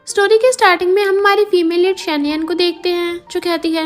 Story के starting में हम हमारी फीमेल लीड शैनियन को देखते हैं जो कहती है,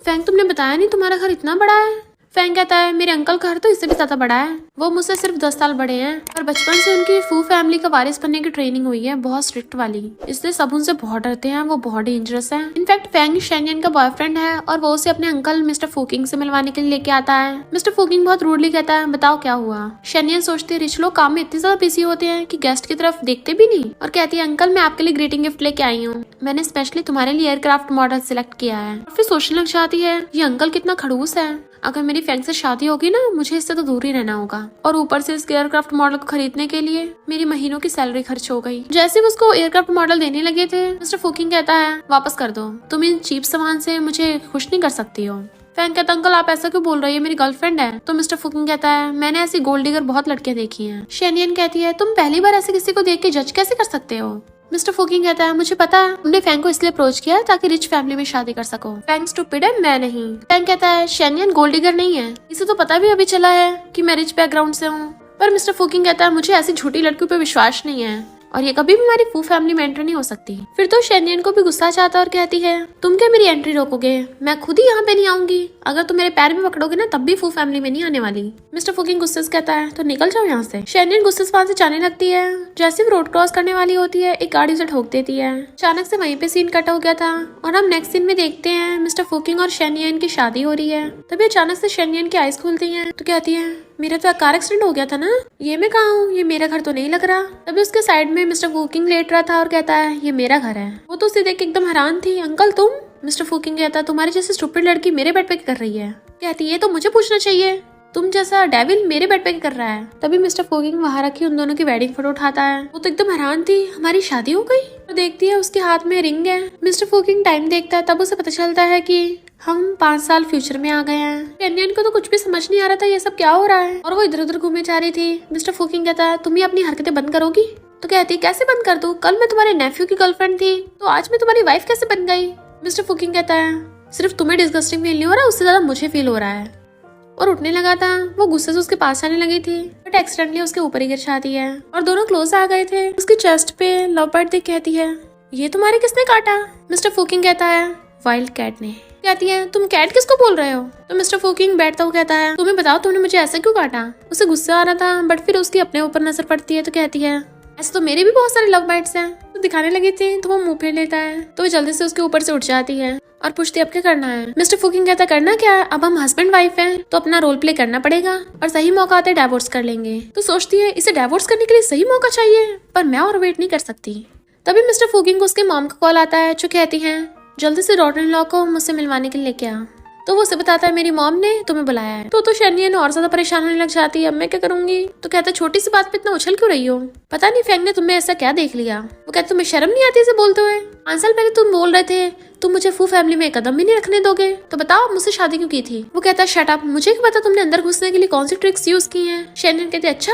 फैंग तुमने बताया नहीं तुम्हारा घर इतना बड़ा है। फैंग कहता है, मेरे अंकल का घर तो इससे भी ज्यादा बड़ा है, वो मुझसे सिर्फ 10 साल बड़े हैं और बचपन से उनकी फू फैमिली का वारिस बनने की ट्रेनिंग हुई है, बहुत स्ट्रिक्ट वाली, इसलिए सब उनसे बहुत डरते हैं, वो बहुत डेंजरस है। इनफैक्ट फैंग शैनियन का बॉयफ्रेंड है और वो उसे अपने अंकल मिस्टर फूकिंग से मिलवाने के लिए लेके आता है। मिस्टर फूकिंग बहुत रूडली कहता है, बताओ क्या हुआ। शैनियन सोचती है रिच लोग काम में इतने ज्यादा बिजी होते हैं कि गेस्ट की तरफ देखते भी नहीं, और कहती है, अंकल मैं आपके लिए ग्रीटिंग गिफ्ट लेके आई हूँ, मैंने स्पेशली तुम्हारे लिए एयरक्राफ्ट मॉडल सिलेक्ट किया है। फिर सोचने लग जाती है, ये अंकल कितना खड़ूस है, अगर मेरी फैंग से शादी होगी ना मुझे इससे तो दूर ही रहना होगा, और ऊपर से इस एयरक्राफ्ट मॉडल को खरीदने के लिए मेरी महीनों की सैलरी खर्च हो गई। जैसे वो उसको एयरक्राफ्ट मॉडल देने लगे थे, मिस्टर फूकिंग कहता है, वापस कर दो, तुम इन चीप सामान से मुझे खुश नहीं कर सकती हो। फैंग कहता, अंकल आप ऐसा क्यों बोल रही है, मेरी गर्लफ्रेंड है। तो मिस्टर फूकिंग कहता है, मैंने ऐसी गोल्ड डिगर बहुत लड़कियां देखी हैं। शैनियन कहती है, तुम पहली बार ऐसे किसी को देख के जज कैसे कर सकते हो। मिस्टर फूकिंग कहता है, मुझे पता है तुमने फैंग को इसलिए अप्रोच किया ताकि रिच फैमिली में शादी कर सको। फैंग स्टूपिड है, मैं नहीं। फैंग कहता है, शैनियन गोल्ड डिगर नहीं है, इसे तो पता भी अभी चला है कि मैं रिच बैकग्राउंड से हूँ। पर मिस्टर फूकिंग कहता है, मुझे ऐसी झूठी लड़कियों पे विश्वास नहीं है और ये कभी भी हमारी फू फैमिली में एंटर नहीं हो सकती। फिर तो शैनियन को भी गुस्सा चाहता और कहती है, तुम क्या मेरी एंट्री रोकोगे, मैं खुद ही यहाँ पे नहीं आऊंगी, अगर तुम मेरे पैर भी पकड़ोगे ना तब भी फू फैमिली में नहीं आने वाली। मिस्टर फूकिंग गुस्से से कहता है, तो निकल जाओ यहाँ से। शैनियन गुस्से से वहां से जाने लगती है। जैसे वो रोड क्रॉस करने वाली होती है, एक गाड़ी उसे ठोक देती है। अचानक से वहीं पे सीन कट हो गया था और हम नेक्स्ट सीन में देखते हैं मिस्टर फूकिंग और शैनियन की शादी हो रही है। तभी अचानक से शैनियन की आईज खुलती है तो कहती है, मेरा तो कार एक्सीडेंट हो गया था ना, ये मैं कहाँ हूँ, ये मेरा घर तो नहीं लग रहा। तभी उसके साइड में मिस्टर फूकिंग लेट रहा था और कहता है, ये मेरा घर है। वो तो उसे देख के एकदम हैरान थी, अंकल तुम। मिस्टर फूकिंग कहता है, तुम्हारी जैसी स्टूपिड लड़की मेरे बेड पे क्या कर रही है। कहती है, तो मुझे पूछना चाहिए, तुम जैसा डेविल मेरे बेड पे कर रहा है। तभी मिस्टर फूकिंग वहां रखी उन दोनों की वेडिंग फोटो उठाता है। वो तो एकदम हैरान थी, हमारी शादी हो गई। तो देखती है उसके हाथ में रिंग है। मिस्टर फूकिंग टाइम देखता है, तब उसे पता चलता है कि हम 5 साल फ्यूचर में आ गए हैं। शैनियन को तो कुछ भी समझ नहीं आ रहा था ये सब क्या हो रहा है, और वो इधर उधर घूमने जा रही थी। मिस्टर फूकिंग कहता है, तुम ही अपनी हरकतें बंद करोगी। तो कहती है, कैसे बंद कर दूं, कल मैं तुम्हारे नेफ्यू की गर्लफ्रेंड थी तो आज मैं तुम्हारी वाइफ कैसे बन गई। मिस्टर फूकिंग कहता है, सिर्फ तुम्हें डिस्गस्टिंग फील नहीं हो रहा, उससे ज्यादा मुझे फील हो रहा है, और उठने लगा था। वो गुस्से से उसके पास आने लगी थी बट एक्सीडेंटली उसके ऊपर ही गिर जाती है और दोनों क्लोज आ गए थे। उसकी चेस्ट पे लव बर्ड देख कहती है, ये तुम्हारे किसने काटा। मिस्टर फूकिंग कहता है, वाइल्ड कैट ने। कहती है, तुम कैट किसको बोल रहे हो। तो मिस्टर फूकिंग बैठता हुआ कहता है, तुम्हें बताओ तुमने मुझे ऐसा क्यों काटा। उसे गुस्सा आ रहा था बट फिर उसकी अपने ऊपर नजर पड़ती है तो कहती है, ऐसे तो मेरे भी बहुत सारे लव बाइट्स हैं। तो दिखाने लगी थी तो वो मुंह फेर लेता है, तो वो जल्दी से उसके ऊपर से उठ जाती है और पूछती है, अब क्या करना है। मिस्टर फूकिंग कहता, करना क्या, अब हम हस्बैंड वाइफ हैं तो अपना रोल प्ले करना पड़ेगा और सही मौका आते डाइवोर्स कर लेंगे। तो सोचती है, इसे डाइवोर्स करने के लिए सही मौका चाहिए, पर मैं और वेट नहीं कर सकती। तभी मिस्टर फूकिंग को उसके मॉम का कॉल आता है जो कहती है, जल्दी से डॉटर इन लॉ को मुझसे मिलवाने के लिए लेके आ। तो वो उसे बताता है, मेरी मॉम ने तुम्हें बुलाया है। तो शैनियन और ज्यादा परेशान होने लग जाती है, अब मैं क्या करूंगी। तो कहता है, छोटी सी बात पे इतना उछल क्यों रही हो, पता नहीं फैंग ने तुम्हें ऐसा क्या देख लिया। वो कहता, तुम्हें शर्म नहीं आती इसे बोलते हुए, 5 साल पहले तुम बोल रहे थे तुम मुझे फू फैमिली में कदम भी नहीं रखने दोगे, तो बताओ मुझसे शादी क्यों की थी। वो कहता है, शट अप, मुझे क्या पता तुमने अंदर घुसने के लिए कौन सी ट्रिक्स यूज की हैं। शैनियन कहते, अच्छा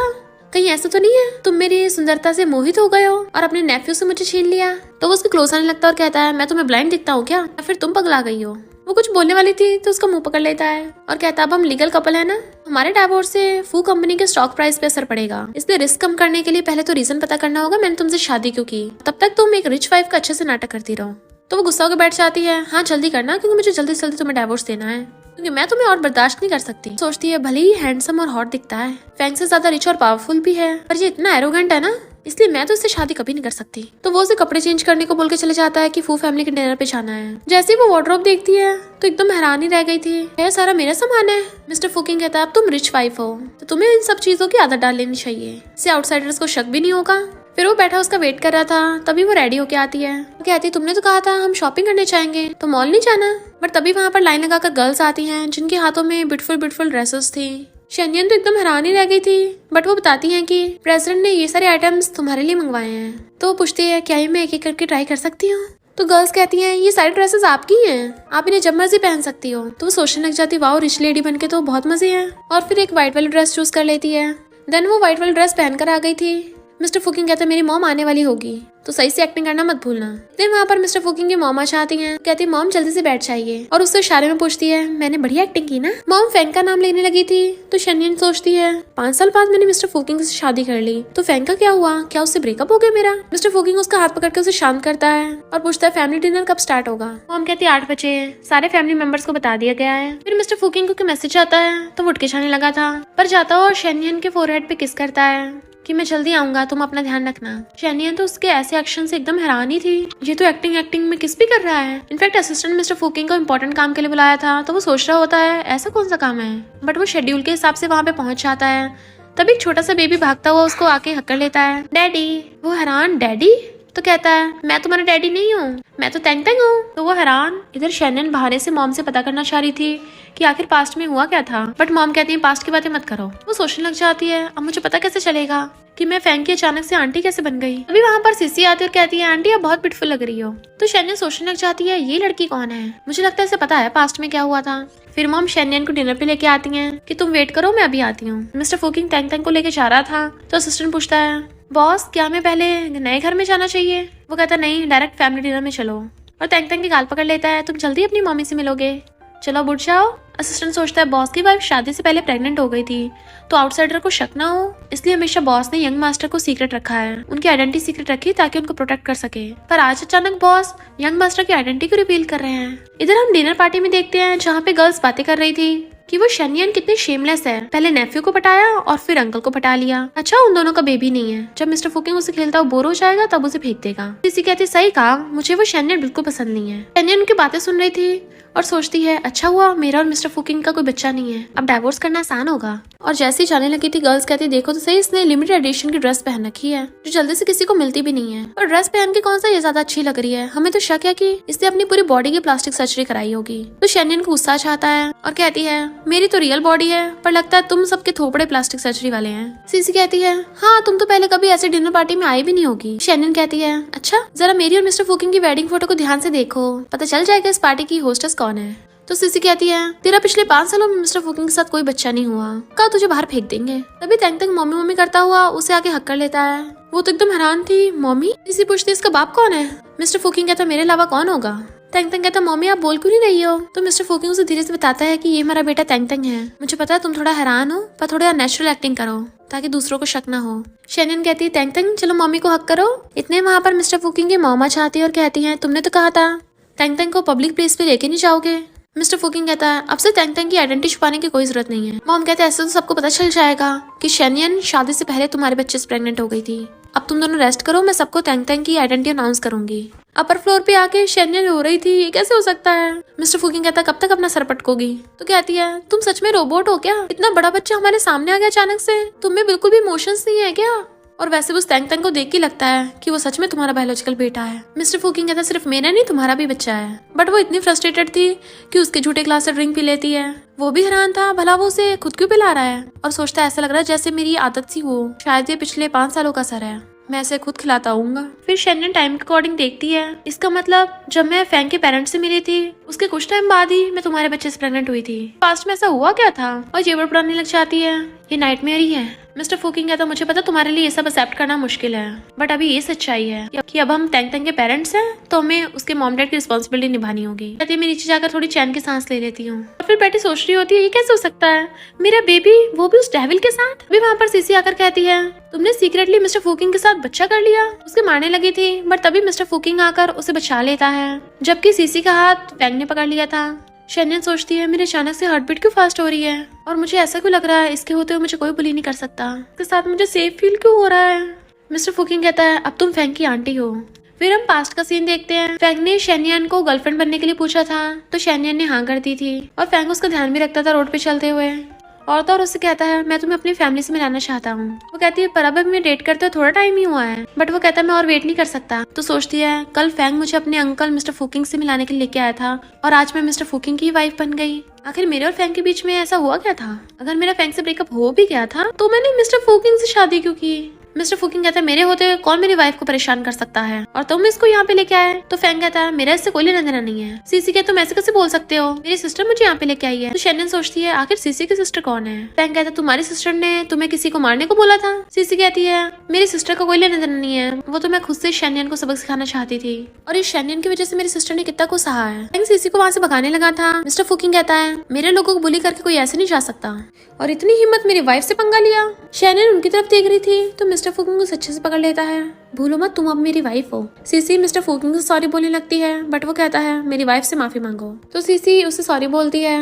कहीं ऐसा तो नहीं है तुम मेरी सुंदरता से मोहित हो गए हो और अपने नेफ्यू से मुझे छीन लिया। तो वो उसके क्लोज आने लगता है और कहता है, मैं तुम्हें ब्लाइंड दिखता हूँ क्या, या फिर तुम पगला गई हो। वो कुछ बोलने वाली थी तो उसका मुंह पकड़ लेता है और कहता है, अब हम लीगल कपल है ना, हमारे डाइवोर्स से फू कंपनी के स्टॉक प्राइस पे असर पड़ेगा, इसलिए रिस्क कम करने के लिए पहले तो रीजन पता करना होगा मैंने तुमसे शादी क्यों की, तब तक तुम एक रिच वाइफ का अच्छे से नाटक करती रहो। तो वो गुस्सा होकर बैठ जाती है, हाँ जल्दी करना क्योंकि मुझे जल्दी से जल्दी तुम्हें डाइवोर्स देना है, क्योंकि मैं तुम्हें और बर्दाश्त नहीं कर सकती। सोचती है, भले ही हैंडसम और हॉट दिखता है, फैंग से ज्यादा रिच और पावरफुल भी है, पर ये इतना एरोगेंट है ना, इसलिए मैं तो इससे शादी कभी नहीं कर सकती। तो वो उसे कपड़े चेंज करने को बोल के चले जाता है कि फू फैमिली के डिनर पे जाना है। जैसे ही वो वार्डरोब देखती है तो एकदम हैरान ही रह गई थी, यह सारा मेरा सामान है। मिस्टर फूकिंग कहता है, अब तुम रिच वाइफ हो तो तुम्हें इन सब चीजों की आदत डाल लेनी चाहिए, इससे आउटसाइडर्स को शक भी नहीं होगा। फिर वो बैठा उसका वेट कर रहा था, तभी वो रेडी होके आती है। वो कहती है, तुमने तो कहा था हम शॉपिंग करने जाएंगे तो मॉल नहीं जाना। बट तभी वहाँ पर लाइन लगाकर गर्ल्स आती हैं जिनके हाथों में ब्यूटीफुल ड्रेसेस थी। शैनियन तो एकदम हैरान ही रह गई थी बट वो बताती हैं कि प्रेसिडेंट ने ये सारे आइटम्स तुम्हारे लिए मंगवाए हैं। तो वो पूछती है, क्या ये मैं एक एक करके ट्राई कर सकती हूँ। तो गर्ल्स कहती हैं, ये सारी ड्रेसेस आपकी हैं, आप इन्हें जब मर्जी पहन सकती हो। तो वो सोचने लग जाती है, वाओ रिच लेडी बनके तो बहुत मजे हैं, और फिर एक व्हाइट वाली ड्रेस चूज कर लेती है। देन वो व्हाइट वाली ड्रेस पहनकर आ गई थी मिस्टर फुकिंग कहता है मेरी मॉम आने वाली होगी तो सही से एक्टिंग करना मत भूलना। फिर वहाँ पर मिस्टर फुकिंग की मॉम आ जाती हैं, कहती है मॉम जल्दी से बैठ जाइए और उससे इशारे में पूछती है मैंने बढ़िया एक्टिंग की ना। मॉम फेंग का नाम लेने लगी थी तो शनियन सोचती है 5 साल बाद मैंने मिस्टर फुकिंग से शादी कर ली तो फेंग का क्या हुआ, क्या उससे ब्रेकअप हो गया मेरा। मिस्टर फुकिंग उसका हाथ पकड़ के उसे शांत करता है और पूछता है फैमिली डिनर कब स्टार्ट होगा। मॉम कहती है 8 बजे, सारे फैमिली मेंबर्स को बता दिया गया है। फिर मिस्टर फुकिंग को मैसेज आता है तो वो उठ के जाने लगा था, पर जाता हुआ शनियन के फोरहेड पे किस करता है कि मैं जल्दी आऊंगा, तुम अपना ध्यान रखना। शनियन तो उसके ऐसे एक्शन से एकदम हैरान ही थी, ये तो एक्टिंग में किस भी कर रहा है। इनफैक्ट असिस्टेंट मिस्टर फुकिंग को इम्पोर्टेंट काम के लिए बुलाया था तो वो सोच रहा होता है ऐसा कौन सा काम है, बट वो शेड्यूल के हिसाब से वहाँ पे पहुंच जाता है। तभी एक छोटा सा बेबी भागता हुआ उसको आके हक्कर लेता है, डैडी। वो हैरान, डैडी? तो कहता है मैं तुम्हारा डैडी नहीं हूँ, मैं तो तेंग तेंग हूँ। तो वो हैरान। इधर शनियन बहाने से मॉम से पता करना चाह रही थी कि आखिर पास्ट में हुआ क्या था, बट मॉम कहती है पास्ट की बातें मत करो। वो सोचने लग जाती है अब मुझे पता कैसे चलेगा कि मैं फेंग की अचानक से आंटी कैसे बन गई। अभी वहाँ पर सीसी आती है और कहती है आंटी आप बहुत ब्यूटीफुल लग रही हो। तो शनियन सोचने लग जाती है ये लड़की कौन है, मुझे लगता है इसे पता है पास्ट में क्या हुआ था। फिर मॉम शनियन को डिनर पे लेके आती हैं कि तुम वेट करो मैं अभी आती हूँ। मिस्टर फुकिंग तेंग तेंग को लेके जा रहा था तो असिस्टेंट पूछता है बॉस क्या मैं पहले नए घर में जाना चाहिए। वो कहता नहीं डायरेक्ट फैमिली डिनर में चलो, और तेंग तेंग की गाल पकड़ लेता है तुम जल्दी अपनी मम्मी से मिलोगे, चलो अब उठ जाओ। असिस्टेंट सोचता है बॉस की वाइफ शादी से पहले प्रेग्नेंट हो गई थी तो आउटसाइडर को शक ना हो, इसलिए हमेशा बॉस ने यंग मास्टर को सीक्रेट रखा है, उनकी आइडेंटिटी सीक्रेट रखी ताकि उनको प्रोटेक्ट कर सके। पर आज अचानक बॉस यंग मास्टर की आइडेंटिटी को रिवील कर रहे हैं। इधर हम डिनर पार्टी में देखते हैं जहाँ पे गर्ल्स बातें कर रही थी कि वो शनियन कितनी शेमलेस है, पहले नेफ्यू को पटाया और फिर अंकल को पटा लिया। अच्छा उन दोनों का बेबी नहीं है, जब मिस्टर फुकिंग उसे खेलता हुआ बोर हो जाएगा तब उसे फेंक देगा। किसी कहती सही कहा, मुझे वो शनियन बिल्कुल पसंद नहीं है। शनियन उनकी बातें सुन रही थी और सोचती है अच्छा हुआ मेरा और मिस्टर फुकिंग का कोई बच्चा नहीं है, अब डाइवोर्स करना आसान होगा। और जैसे ही जाने लगी थी गर्ल्स कहती देखो तो सही इसने लिमिटेड एडिशन की ड्रेस पहन रखी है जो जल्दी से किसी को मिलती भी नहीं है, और ड्रेस पहन के कौन सा ये ज्यादा अच्छी लग रही है, हमें तो शक है कि इसने अपनी पूरी बॉडी की प्लास्टिक सर्जरी कराई होगी। तो शनियन को गुस्सा चाहता है और कहती है मेरी तो रियल बॉडी है पर लगता है तुम सबके थोपड़े प्लास्टिक सर्जरी वाले हैं। सीसी कहती है हाँ तुम तो पहले कभी ऐसे डिनर पार्टी में आई भी नहीं होगी। शनियन कहती है अच्छा जरा मेरी और मिस्टर फुकिंग की वेडिंग फोटो को ध्यान से देखो, पता चल जाएगा इस पार्टी की होस्टेस कौन है। तो सीसी कहती है तेरा पिछले 5 सालों में मिस्टर फुकिंग के साथ कोई बच्चा नहीं हुआ, कहा तुझे बाहर फेंक देंगे। तभी तेंग तेंग मम्मी मम्मी करता हुआ उसे आके हक कर लेता है। वो तो एकदम हैरान थी, मम्मी? सीसी पूछती इसका बाप कौन है। मिस्टर फुकिंग कहता मेरे अलावा कौन होगा। तेंग तेंग कहता मम्मी आप बोल क्यों नहीं रही हो। तो मिस्टर फुकिंग उसे धीरे से बताता है कि ये मेरा बेटा तेंग तेंग है, मुझे पता है तुम थोड़ा हैरान हो पर थोड़ा नेचुरल एक्टिंग करो ताकि दूसरों को शक ना हो। शनियन कहती है तेंग तेंग चलो मम्मी को हक करो। इतने वहाँ पर मिस्टर फुकिंग की मॉम चाहती है और कहती है तुमने तो कहा था तेंग तेंग को पब्लिक प्लेस पे लेके नहीं जाओगे। मिस्टर फुकिंग कहता है अब से तेंग तेंग की आइडेंटिटी छुपाने की कोई जरूरत नहीं है। मॉम कहते हैं ऐसे तो सबको पता चल जाएगा कि शनियन शादी से पहले तुम्हारे बच्चे से प्रेग्नेंट हो गई थी, अब तुम दोनों रेस्ट करो, मैं सबको तेंग तेंग की आइडेंटिटी अनाउंस करूंगी। अपर फ्लोर पे आके शनियन रो रही थी, ये कैसे हो सकता है। मिस्टर फुकिंग कहता कब तक अपना सर पटकोगी। तो कहती है तुम सच में रोबोट हो क्या, इतना बड़ा बच्चा हमारे सामने आ गया अचानक से, तुम्हें बिल्कुल भी इमोशंस नहीं है क्या। और वैसे भी उस तेंग तेंग को देख के लगता है कि वो सच में तुम्हारा बायोलॉजिकल बेटा है। मिस्टर फुकिंग कहता सिर्फ मेरा नहीं तुम्हारा भी बच्चा है, बट वो इतनी फ्रस्ट्रेटेड थी कि उसके झूठे ग्लास से ड्रिंक पी लेती है। वो भी हैरान था भला वो उसे खुद क्यों पिला रहा है, और सोचता है ऐसा लग रहा है जैसे मेरी आदत सी हो, शायद ये पिछले 5 सालों का असर है, मैं ऐसे खुद खिलाता हूँगा। फिर शनियन टाइम के अकॉर्डिंग देखती है, इसका मतलब जब मैं फेंग के पेरेंट्स से मिली थी उसके कुछ टाइम बाद ही मैं तुम्हारे बच्चे से प्रेग्नेंट हुई थी। पास्ट में ऐसा हुआ क्या था, और ये वर्ड पढ़ाने लग जाती है ये नाइटमेयर ही है। मिस्टर फुकिंग कहता मुझे पता तुम्हारे लिए ये सब एक्सेप्ट करना मुश्किल है, बट अभी ये सच्चाई है कि अब हम तेंग तेंग के पेरेंट्स हैं तो हमें उसके मॉम डैड की रिस्पॉन्सिबिलिटी निभानी होगी। कहती मैं नीचे जाकर थोड़ी चैन की सांस ले लेती हूँ। फिर बेटी सोच रही होती है ये कैसे हो सकता है, मेरा बेबी वो भी उस डेविल के साथ। अभी वहाँ पर सीसी आकर कहती है तुमने सीक्रेटली मिस्टर फुकिंग के साथ बच्चा कर लिया। उसके मारने लगी थी बट तभी मिस्टर फुकिंग आकर उसे बचा लेता है, जबकि सीसी का हाथ फेंग ने पकड़ लिया था। शनियन सोचती है मेरे अचानक से हार्ट बीट क्यों फास्ट हो रही है, और मुझे ऐसा क्यों लग रहा है इसके होते हुए मुझे कोई बुली नहीं कर सकता, इसके साथ मुझे सेफ फील क्यों हो रहा है। मिस्टर फुकिंग कहता है अब तुम फेंग की आंटी हो। फिर हम पास्ट का सीन देखते हैं। फेंग ने शनियन को गर्लफ्रेंड बनने के लिए पूछा था तो शनियन ने हाँ कर दी थी, और फेंग उसका ध्यान भी रखता था रोड पे चलते हुए। और उससे कहता है मैं तुम्हें अपनी फैमिली से मिलाना चाहता हूँ। वो कहती है पर अब मैं डेट करते हुए थोड़ा टाइम ही हुआ है, बट वो कहता है मैं और वेट नहीं कर सकता। तो सोचती है कल फेंग मुझे अपने अंकल मिस्टर फुकिंग से मिलाने के लिए लेके आया था और आज मैं मिस्टर फुकिंग की वाइफ बन गई। आखिर मेरे और फेंग के बीच में ऐसा हुआ क्या था, अगर मेरा फेंग से ब्रेकअप हो भी गया था तो मैंने मिस्टर फुकिंग से शादी क्यों की। मिस्टर फुकिंग कहता है मेरे होते हुए कौन मेरी वाइफ को परेशान कर सकता है और तुम इसको यहाँ पे लेके आए। तो फैंग कहता है मेरा इससे कोई लेना देना नहीं है। सीसी कहता तुम ऐसे कैसे बोल सकते हो, मेरी सिस्टर मुझे यहाँ पे लेके आई है। तो शैनियन सोचती है आखिर सीसी की सिस्टर कौन है। फैंग कहता है तुम्हारी सिस्टर ने तुम्हें किसी को मारने को बोला था। सीसी कहती है मेरी सिस्टर का कोई लेना देना नहीं है, वो तो मैं खुद से शैनियन को सबक सिखाना चाहती थी और इस शैनियन की वजह से मेरी सिस्टर ने कितना को सहा है। फैंग सीसी को वहाँ से भगाने लगा था। मिस्टर फुकिंग कहता है मेरे लोगों को बुली करके कोई ऐसे नहीं जा सकता और इतनी हिम्मत मेरी वाइफ से पंगा लिया। शैनियन उनकी तरफ देख रही थी तो मिस्टर फुकिंग को अच्छे से पकड़ लेता है। भूलो मत तुम अब मेरी वाइफ हो। सीसी मिस्टर फुकिंग से सॉरी बोलने लगती है बट वो कहता है मेरी वाइफ से माफी मांगो। तो सीसी उससे सॉरी बोलती है।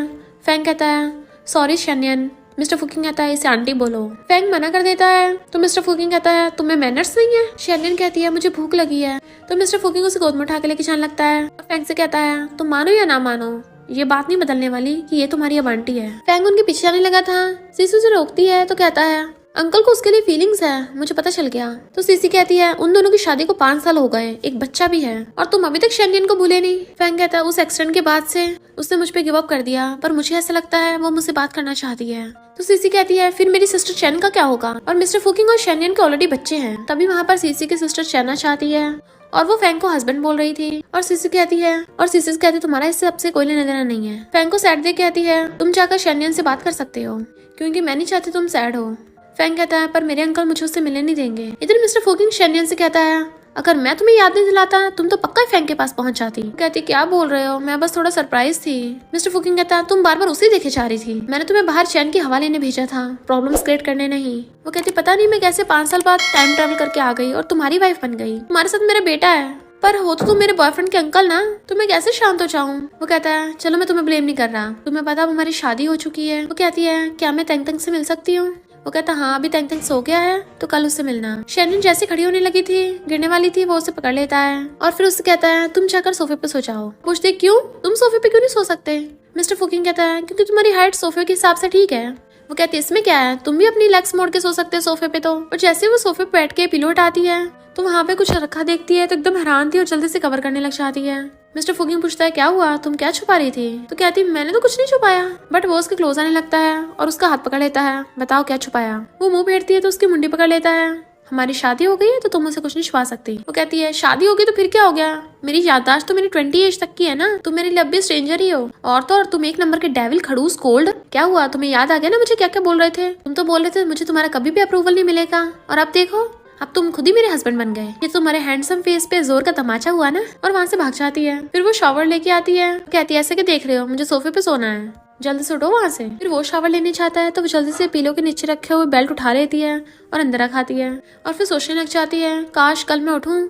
फैंग कहता है सॉरी शैनियन। मिस्टर फुकिंग कहता है इसे आंटी बोलो। फैंग मना कर देता है तो मिस्टर फुकिंग कहता है तुम्हें मैनर्स नहीं है। शैनियन कहती है मुझे भूख लगी है। तो मिस्टर फुकिंग उसे गोद में उठा के लेके जाने लगता है। फैंग से कहता है तुम मानो या ना मानो ये बात नहीं बदलने वाली कि ये तुम्हारी अब आंटी है। फैंग उनके पीछे आने लगा था। सीसी उसे रोकती है तो कहता है अंकल को उसके लिए फीलिंग्स है, मुझे पता चल गया। तो सीसी कहती है उन दोनों की शादी को 5 साल हो गए, एक बच्चा भी है और तुम अभी तक शैनियन को भूले नहीं। फैंग कहता है उस एक्सीडेंट के बाद से उसने मुझ पे गिव अप कर दिया पर मुझे ऐसा लगता है वो मुझसे बात करना चाहती है। तो सीसी कहती है फिर मेरी सिस्टर चैन का क्या होगा। और मिस्टर फुकिंग और शैनियन के ऑलरेडी बच्चे हैं। तभी वहाँ पर सीसी की सिस्टर चैना चाहती है और वो फैंग को हस्बैंड बोल रही थी और सीसी कहती है तुम्हारा इससे सबसे कोई लेना देना नहीं है। फैंग को सैड देख कहती है तुम जाकर शैनियन से बात कर सकते हो क्योंकि मैं नहीं चाहती तुम सैड हो। फैंग कहता है पर मेरे अंकल मुझे उससे मिलने नहीं देंगे। इधर मिस्टर फुकिंग शैनियन से कहता है अगर मैं तुम्हें याद नहीं दिलाता तुम तो पक्का फैंग के पास पहुंच जाती। कहती क्या बोल रहे हो, मैं बस थोड़ा सरप्राइज थी। मिस्टर फुकिंग कहता है तुम बार बार उसे देखे जा रही थी, मैंने तुम्हें बाहर चैन की हवा लेने भेजा था, प्रॉब्लम्स क्रिएट करने नहीं। वो कहती पता नहीं मैं कैसे 5 साल बाद टाइम ट्रेवल करके आ गई और तुम्हारी वाइफ बन गई। तुम्हारे साथ मेरा बेटा है पर हो तो तुम मेरे बॉयफ्रेंड के अंकल ना, तो मैं कैसे शांत हो जाऊँ। वो कहता है चलो मैं तुम्हें ब्लेम नहीं कर रहा, तुम्हें पता हमारी शादी हो चुकी है। वो कहती है क्या मैं तेंग तेंग से मिल सकती हूँ। वो कहता हाँ अभी तेंग तेंग सो गया है तो कल उससे मिलना। शैनियन जैसे खड़ी होने लगी थी, गिरने वाली थी, वो उसे पकड़ लेता है और फिर उससे कहता है तुम जाकर सोफे पे सो जाओ। पूछते क्यों, तुम सोफे पे क्यों नहीं सो सकते। मिस्टर फुकिंग कहता है क्योंकि तुम्हारी हाइट सोफे के हिसाब से ठीक है। वो कहती है इसमें क्या है, तुम भी अपनी लेग्स मोड़ के सो सकते हो सोफे पे। तो और जैसे वो सोफे पे बैठ के पिलो उठाती है तो वहाँ पे कुछ रखा देखती है तो एकदम हैरान थी और जल्दी से कवर करने लग जाती है। मिस्टर फुकिंग पूछता है क्या हुआ, तुम क्या छुपा रही थी। तो कहती मैंने तो कुछ नहीं छुपाया। बट वो उसके क्लोज आने लगता है और उसका हाथ पकड़ लेता है, बताओ क्या छुपाया। वो मुंह फेरती है तो उसकी मुंडी पकड़ लेता है, हमारी शादी हो गई है तो तुम मुझसे कुछ नहीं छुपा सकती। वो कहती है शादी हो गई तो फिर क्या हो गया, मेरी याददाश्त तो मेरी 20 एज तक की है ना, तुम मेरे लिए अब भी स्ट्रेंजर ही हो। और तो और तुम एक नंबर के डेविल खड़ूस कोल्ड। क्या हुआ, तुम्हें याद आ गया ना मुझे क्या क्या बोल रहे थे। तुम तो बोल रहे थे मुझे तुम्हारा कभी भी अप्रूवल नहीं मिलेगा और अब देखो अब तुम खुद ही मेरे हस्बैंड बन गए। ये तुम्हारे हैंडसम फेस पे जोर का तमाचा हुआ ना। और वहाँ से भाग जाती है। फिर वो शावर लेके आती है, कहती है ऐसे क्या देख रहे हो, मुझे सोफे पे सोना है, जल्दी से उठो वहाँ से। फिर वो शावर लेने चाहता है तो वो जल्दी से पीलो के नीचे रखे हुए बेल्ट उठा लेती है और अंदर रखाती है और फिर सोचने लग जाती है काश कल मैं उठूं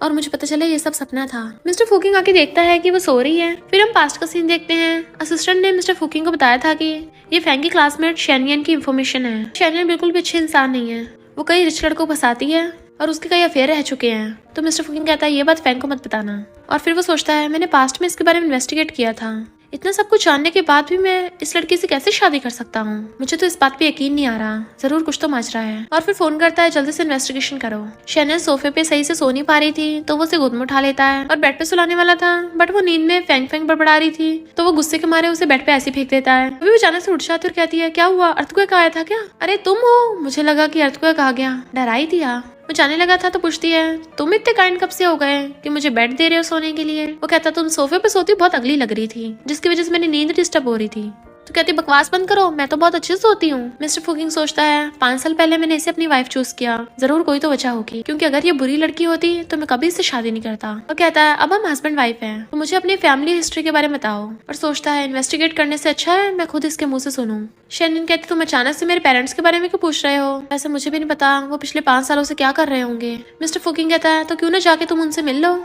और मुझे पता चले ये सब सपना था। मिस्टर फुकिंग आके देखता है कि वो सो रही है। फिर हम पास्ट का सीन देखते हैं। असिस्टेंट ने मिस्टर फुकिंग को बताया था कि ये फैंग की क्लासमेट शैनियन की इन्फॉर्मेशन है। शैनियन बिल्कुल भी अच्छे इंसान नहीं है, वो कई रिच लड़कों को फंसाती है और उसके कई अफेयर रह चुके हैं। तो मिस्टर फुकिंग कहता है ये बात फैंग को मत बताना। और फिर वो सोचता है मैंने पास्ट में इसके बारे में इन्वेस्टिगेट किया था, इतना सब कुछ जानने के बाद भी मैं इस लड़की से कैसे शादी कर सकता हूँ, मुझे तो इस बात पे यकीन नहीं आ रहा, जरूर कुछ तो मच रहा है। और फिर फोन करता है जल्दी से इन्वेस्टिगेशन करो। शैनियन सोफे पे सही से सो नहीं पा रही थी तो वो उसे गोद में उठा लेता है और बेड पे सुलाने वाला था बट वो नींद में फैंग फैंग बड़बड़ा रही थी तो वो गुस्से के मारे उसे बेड पे ऐसे फेंक देता है। अभी वो अचानक से उठ जाती और कहती है क्या हुआ, अर्थक्वेक आया था क्या। अरे तुम हो, मुझे लगा कि अर्थक्वेक आ गया, डराई दिया। वो जाने लगा था तो पूछती है तुम इतने काइंड कब से हो गए कि मुझे बेड दे रहे हो सोने के लिए। वो कहता तुम सोफे पे सोती बहुत अगली लग रही थी जिसकी वजह से मेरी नींद डिस्टर्ब हो रही थी। तो कहती बकवास बंद करो, मैं तो बहुत अच्छे से सोती हूँ। मिस्टर फुकिंग सोचता है 5 साल पहले मैंने इसे अपनी वाइफ चूज किया, जरूर कोई तो वजह होगी क्योंकि अगर ये बुरी लड़की होती तो मैं कभी इससे शादी नहीं करता। वो कहता है अब हम हस्बैंड वाइफ हैं तो मुझे अपनी फैमिली हिस्ट्री के बारे में बताओ। और सोचता है इन्वेस्टिगेट करने से अच्छा है मैं खुद इसके मुंह से सुनूं। शैनियन कहती तुम अचानक से मेरे पेरेंट्स के बारे में क्यों पूछ रहे हो, वैसे मुझे भी नहीं पता वो पिछले 5 सालों से क्या कर रहे होंगे। मिस्टर फुकिंग कहता है तो क्यों ना जाके तुम उनसे मिल लो।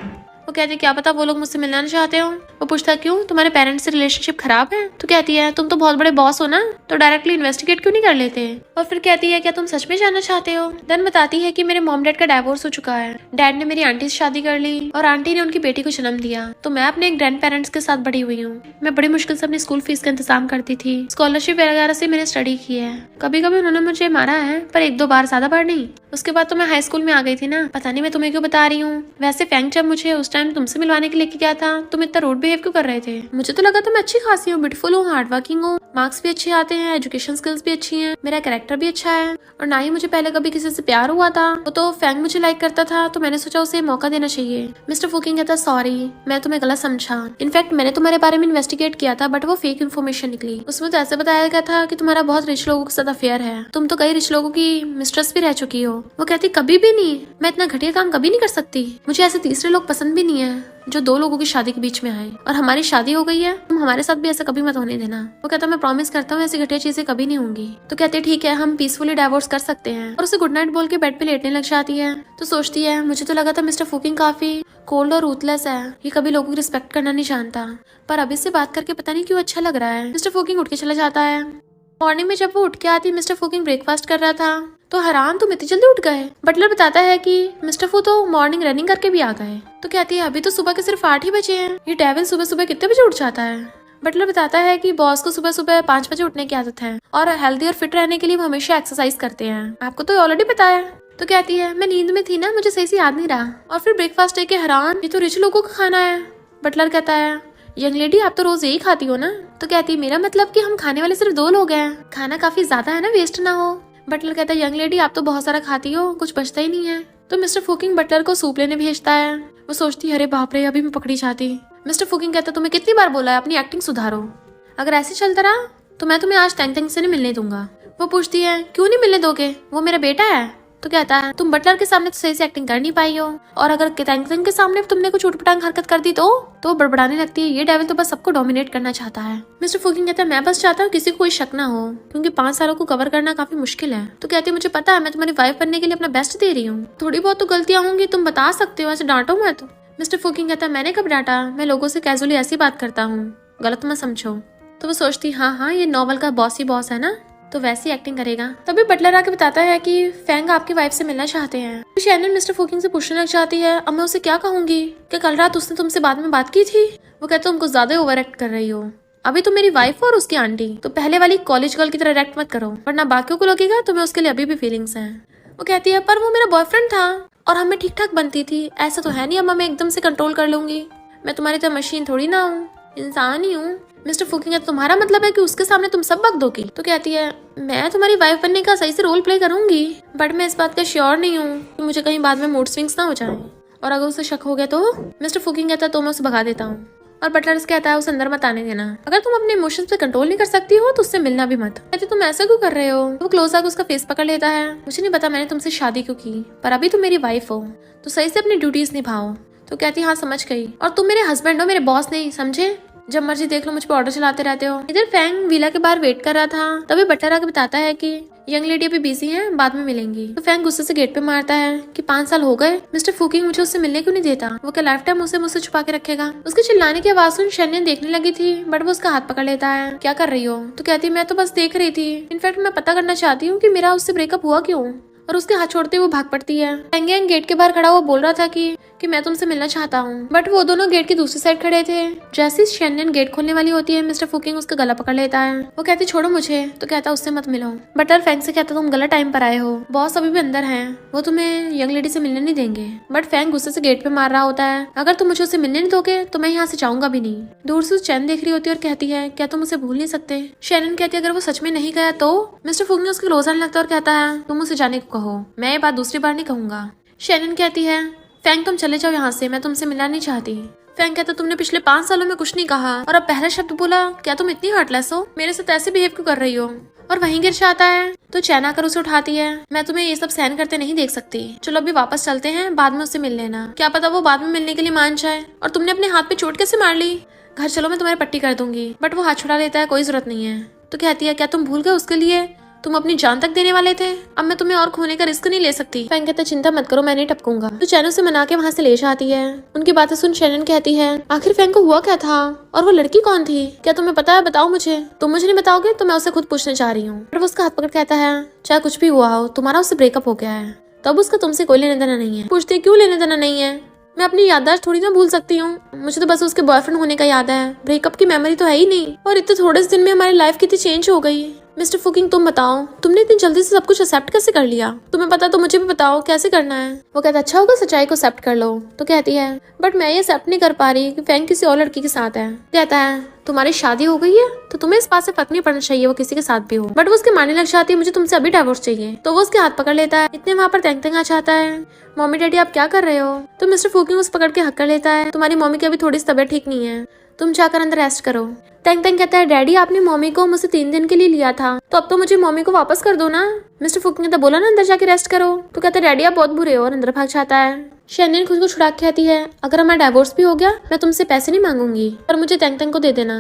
वो कहती है क्या पता वो लोग मुझसे मिलना नहीं चाहते हो। वो पूछता है क्यों, तुम्हारे पेरेंट्स से रिलेशनशिप खराब है। तो कहती है तुम तो बहुत बड़े बॉस हो ना, तो डायरेक्टली इन्वेस्टिगेट क्यों नहीं कर लेते। और फिर कहती है क्या तुम सच में जानना चाहते हो। देन बताती है कि मेरे मॉम डैड का डाइवोर्स हो चुका है, डैड ने मेरी आंटी से शादी कर ली और आंटी ने उनकी बेटी को जन्म दिया, तो मैं अपने ग्रैंड पेरेंट्स के साथ बड़ी हुई हूँ। मैं बड़ी मुश्किल से अपनी स्कूल फीस का इंतजाम करती थी, स्कॉलरशिप वगैरह से मैंने स्टडी की है। कभी कभी उन्होंने मुझे मारा है पर 1-2 बार, ज्यादा बार नहीं। उसके बाद तो मैं हाई स्कूल में आ गई थी ना, पता नहीं मैं तुम्हें क्यों बता रही हूँ। वैसे फैंग जब मुझे उस टाइम तुमसे मिलवाने के लेके गया था तुम इतना रूड बिहेव क्यों कर रहे थे। मुझे तो लगा तो मैं अच्छी खासी हूँ, ब्यूटीफुल हूँ, हार्ड वर्किंग हूँ, मार्क्स भी अच्छे आते हैं, एजुकेशन स्किल्स भी अच्छी हैं, मेरा कैरेक्टर भी अच्छा है और ना ही मुझे पहले कभी किसी से प्यार हुआ था। वो तो फैंग मुझे लाइक करता था, तो मैंने सोचा उसे मौका देना चाहिए। मिस्टर फुकिंग कहता सॉरी, मैं तुम्हें गलत समझा। इनफैक्ट मैंने तुम्हारे बारे में इन्वेस्टिगेट किया था, बट वो फेक इन्फॉर्मेशन निकली। उसमें तो ऐसे बताया गया था कि तुम्हारा बहुत रिच लोगों के साथ अफेयर है, तुम तो कई रिच लोगों की मिस्ट्रेस भी रह चुकी हो। वो कहती कभी भी नहीं, मैं इतना घटिया काम कभी नहीं कर सकती। मुझे ऐसे तीसरे लोग पसंद भी नहीं है जो दो लोगों की शादी के बीच में आए, और हमारी शादी हो गई है, तुम हमारे साथ भी ऐसा कभी मत होने देना। वो कहता मैं प्रॉमिस करता हूँ ऐसी घटिया चीजें कभी नहीं होंगी। तो कहते ठीक है, हम पीसफुली डाइवोर्स कर सकते हैं, और उसे गुड नाइट बोल के बेड पे लेटने लग जाती है। तो सोचती है मुझे तो लगा था मिस्टर फुकिंग काफी कोल्ड और रूथलेस है, ये कभी लोगों की रिस्पेक्ट करना नहीं जानता, पर अभी से बात करके पता नहीं क्यों अच्छा लग रहा है। मिस्टर फुकिंग उठ के चला जाता है। मॉर्निंग में जब वो उठ के आती, मिस्टर फुकिंग ब्रेकफास्ट कर रहा था। तो हैरान, तुम इतनी जल्दी उठ गए। बटलर बताता है कि मिस्टर फू तो मॉर्निंग रनिंग करके भी आ गए। तो कहती है अभी तो सुबह के सिर्फ 8 ही बजे हैं, ये डेविल सुबह सुबह कितने बजे उठ जाता है। बटलर बताता है कि बॉस को सुबह सुबह 5 बजे उठने की आदत है, और हेल्दी और फिट रहने के लिए वो हमेशा एक्सरसाइज करते हैं। आपको तो ऑलरेडी पता है। तो कहती है मैं नींद में थी ना, मुझे सही से याद नहीं रहा। और फिर ब्रेकफास्ट लेके हैरान, ये तो रिच लोगों का खाना है। बटलर कहता है यंग लेडी आप तो रोज यही खाती हो ना। तो कहती है मेरा मतलब कि हम खाने वाले सिर्फ 2 लोग हैं, खाना काफी ज्यादा है ना, वेस्ट ना हो। बटलर कहता है यंग लेडी आप तो बहुत सारा खाती हो, कुछ बचता ही नहीं है। तो मिस्टर फुकिंग बटलर को सूप लेने भेजता है। वो सोचती है अरे बाप रे, अभी मैं पकड़ी जाती। मिस्टर फुकिंग कहता है तुम्हें कितनी बार बोला है अपनी एक्टिंग सुधारो, अगर ऐसे चलता रहा तो मैं तुम्हें आज टैंक से नहीं मिलने दूंगा। वो पूछती है क्यों नहीं मिलने दोगे, वो मेरा बेटा है। तो कहता है तुम बटलर के सामने तो सही से एक्टिंग कर नहीं पाई हो, और अगर टैंक के सामने तुमने कुछ उठपटांग हरकत कर दी तो बड़बड़ाने लगती है, ये डेविल तो बस सबको डोमिनेट करना चाहता है। मिस्टर फुकिंग कहता है मैं बस चाहता हूँ किसी को कोई शक ना हो, क्योंकि 5 सालों को कवर करना काफी मुश्किल है। तो कहती है मुझे पता है, मैं तुम्हारी वाइफ बनने के लिए अपना बेस्ट दे रही हूँ, थोड़ी बहुत तो गलतियां होंगी, तुम बता सकते हो, ऐसे डांटो मत। मिस्टर फुकिंग कहता है मैंने कब डांटा, मैं लोगों से कैजुअली ऐसी बात करता हूँ, गलत मत समझो। तो वो सोचती हाँ ये नॉवल का बॉस ही बॉस है ना, तो वैसी एक्टिंग करेगा। तभी बटलर आके बताता है कि फैंग आपकी वाइफ से मिलना चाहते हैं। तो शैनन मिस्टर फुकिंग से पूछने लग जाती है अब मैं उसे क्या कहूंगी, क्या कल रात उसने तुमसे बाद में बात की थी। वो कहता तुम कुछ ज्यादा ओवर एक्ट कर रही हो, अभी तो मेरी वाइफ और उसकी आंटी, तो पहले वाली कॉलेज गर्ल की तरह एक्ट मत करो, वरना बाकियों को लगेगा तुम्हें उसके लिए अभी भी फीलिंग्स हैं। वो कहती है पर वो मेरा बॉयफ्रेंड था और हमें ठीक ठाक बनती थी, ऐसा तो है नहीं अब मैं एकदम से कंट्रोल कर लूंगी, मैं तुम्हारी तरह मशीन थोड़ी ना हूँ, इंसान ही हूँ। मिस्टर फुकिंग तुम्हारा मतलब है कि उसके सामने तुम सब बक दोगी। तो कहती है मैं तुम्हारी वाइफ बनने का सही से रोल प्ले करूंगी, बट मैं इस बात का श्योर नहीं हूँ कि मुझे कहीं बाद में मूड स्विंग्स ना हो जाए, और अगर उसे शक हो गया तो। मिस्टर फुकिंग कहता है तो मैं उसे भगा देता हूँ, और बटलर कहता है उसे अंदर मत आने देना, अगर तुम अपने इमोशंस पे कंट्रोल नहीं कर सकती हो तो उससे मिलना भी मत। कहती तुम ऐसा क्यों कर रहे हो। वो क्लोज आकर उसका फेस पकड़ लेता है। मुझे नहीं पता मैंने तुमसे शादी क्यों की, पर अभी तुम मेरी वाइफ हो तो सही से अपनी ड्यूटीज निभाओ। तो कहती हाँ समझ गई, और तुम मेरे हस्बैंड हो, मेरे बॉस नहीं, समझे, जब मर्जी देख लो मुझ पे ऑर्डर चलाते रहते हो। इधर फैंग विला के बाहर वेट कर रहा था, तभी बटलर आके बताता है कि यंग लेडी अभी बिजी हैं, बाद में मिलेंगी। तो फैंग गुस्से से गेट पे मारता है कि 5 साल हो गए, मिस्टर फुकिंग मुझे उससे मिलने क्यों नहीं देता, वो क्या लाइफ टाइम उसे मुझसे छुपा के रखेगा। उसके चिल्लाने की आवाज सुन शैनन देखने लगी थी, बट वो उसका हाथ पकड़ लेता है। क्या कर रही हो। तो कहती है मैं तो बस देख रही थी, इनफैक्ट मैं पता करना चाहती हूँ कि मेरा उससे ब्रेकअप हुआ क्यों, और उसके हाथ छोड़ते वो भाग पड़ती है। एंग गेट के बाहर खड़ा हुआ बोल रहा था कि मैं तुमसे मिलना चाहता हूँ, बट वो दोनों गेट की दूसरी साइड खड़े थे। जैसे शैनन गेट खोलने वाली होती है, मिस्टर फुकिंग उसका गला पकड़ लेता है। वो कहती छोड़ो मुझे, तो कहता उससे मत मिलो। बटलर फैंग से कहता तुम गलत टाइम पर आए हो, बॉस अभी भी अंदर है, वो तुम्हें यंग लेडी से मिलने नहीं देंगे। बट फैंग गुस्से से गेट पे मार रहा होता है, अगर तुम मुझे उससे मिलने नहीं दोगे तो मैं यहाँ से जाऊंगा भी नहीं। दूर से चैन देख रही होती है और कहती है क्या तुम उसे भूल नहीं सकते। शैनन कहती है अगर वो सच में नहीं गया तो। मिस्टर फुकिंग उसके क्लोज आने लगता है और कहता है तुम उसे जाने को कहो, मैं ये बात दूसरी बार नहीं कहूंगा। शैनन कहती है फैंग तुम चले जाओ यहाँ से, मैं तुमसे मिलना नहीं चाहती। फैंग कहता तुमने पिछले 5 सालों में कुछ नहीं कहा और अब पहला शब्द बोला, क्या तुम इतनी हार्टलेस हो, मेरे साथ ऐसे बिहेव क्यों कर रही हो। और वहीं गिर जाता है। तो चैन आकर उसे उठाती है, मैं तुम्हें ये सब सहन करते नहीं देख सकती, चलो अभी वापस चलते हैं, बाद में उससे मिल लेना, क्या पता वो बाद में मिलने के लिए मान जाए। और तुमने अपने हाथ पे चोट कैसे मार ली, घर चलो मैं तुम्हारी पट्टी कर दूंगी। बट वो हाथ छुड़ा लेता है, कोई जरूरत नहीं है। तो कहती है क्या तुम भूल गए उसके लिए तुम अपनी जान तक देने वाले थे, अब मैं तुम्हें और खोने का रिस्क नहीं ले सकती। फैंग कहता चिंता मत करो मैं नहीं टपकूंगा। तो चैन उसे मना के वहाँ से ले जाती है। उनकी बातें सुन शैनन कहती है आखिर फैंग को हुआ क्या था और वो लड़की कौन थी, क्या तुम्हें पता है, बताओ मुझे। तुम मुझे नहीं बताओगे तो मैं उसे खुद पूछने जा रही हूँ। पर वो उसका हाथ पकड़ कहता है चाहे कुछ भी हुआ हो तुम्हारा उससे ब्रेकअप हो गया है, तब उसका तुमसे कोई लेना देना नहीं है। पूछते क्यों लेना देना नहीं है, मैं अपनी याददाश्त थोड़ी ना भूल सकती हूँ, मुझे तो बस उसके बॉयफ्रेंड होने का याद है, ब्रेकअप की मेमोरी तो है ही नहीं। और इतने थोड़े से दिन में हमारी लाइफ कितनी चेंज हो गई, मिस्टर फुकिंग तुम बताओ, तुमने इतनी जल्दी से सब कुछ एक्सेप्ट कैसे कर लिया? तुम्हें पता तो मुझे भी बताओ कैसे करना है। वो कहता है अच्छा होगा सच्चाई को एक्सेप्ट कर लो। तो कहती है बट मैं ये एक्सेप्ट नहीं कर पा रही कि फैंग किसी और लड़की के साथ है। कहता है तुम्हारी शादी हो गई है तो तुम्हें इस बात से फर्क नहीं पड़ना चाहिए वो किसी के साथ भी हो। बट वो उसके मानने लग जाती है मुझे तुमसे अभी डाइवोर्स चाहिए। तो वो उसके हाथ पकड़ लेता है। इतने वहाँ पर तेंग आ जाता है। मम्मी डैडी आप क्या कर रहे हो? तो मिस्टर फुकिंग उस पकड़ के हक कर लेता है तुम्हारी मम्मी की अभी थोड़ी सी तबीयत ठीक नहीं है, तुम जाकर अंदर रेस्ट करो। तेंग कहता है डैडी आपने मम्मी को मुझसे 3 दिन के लिए लिया था तो अब तो मुझे मम्मी को वापस कर दो ना। मिस्टर फुकिंग कहता बोला ना अंदर जाके रेस्ट करो। तो कहता है डैडी आप बहुत बुरे हो और अंदर भाग जाता है। शैनियन खुद को छुड़ा के कहती है अगर हमारा डाइवोर्स भी हो गया मैं तुमसे पैसे नहीं मांगूंगी पर मुझे तेंग को दे देना।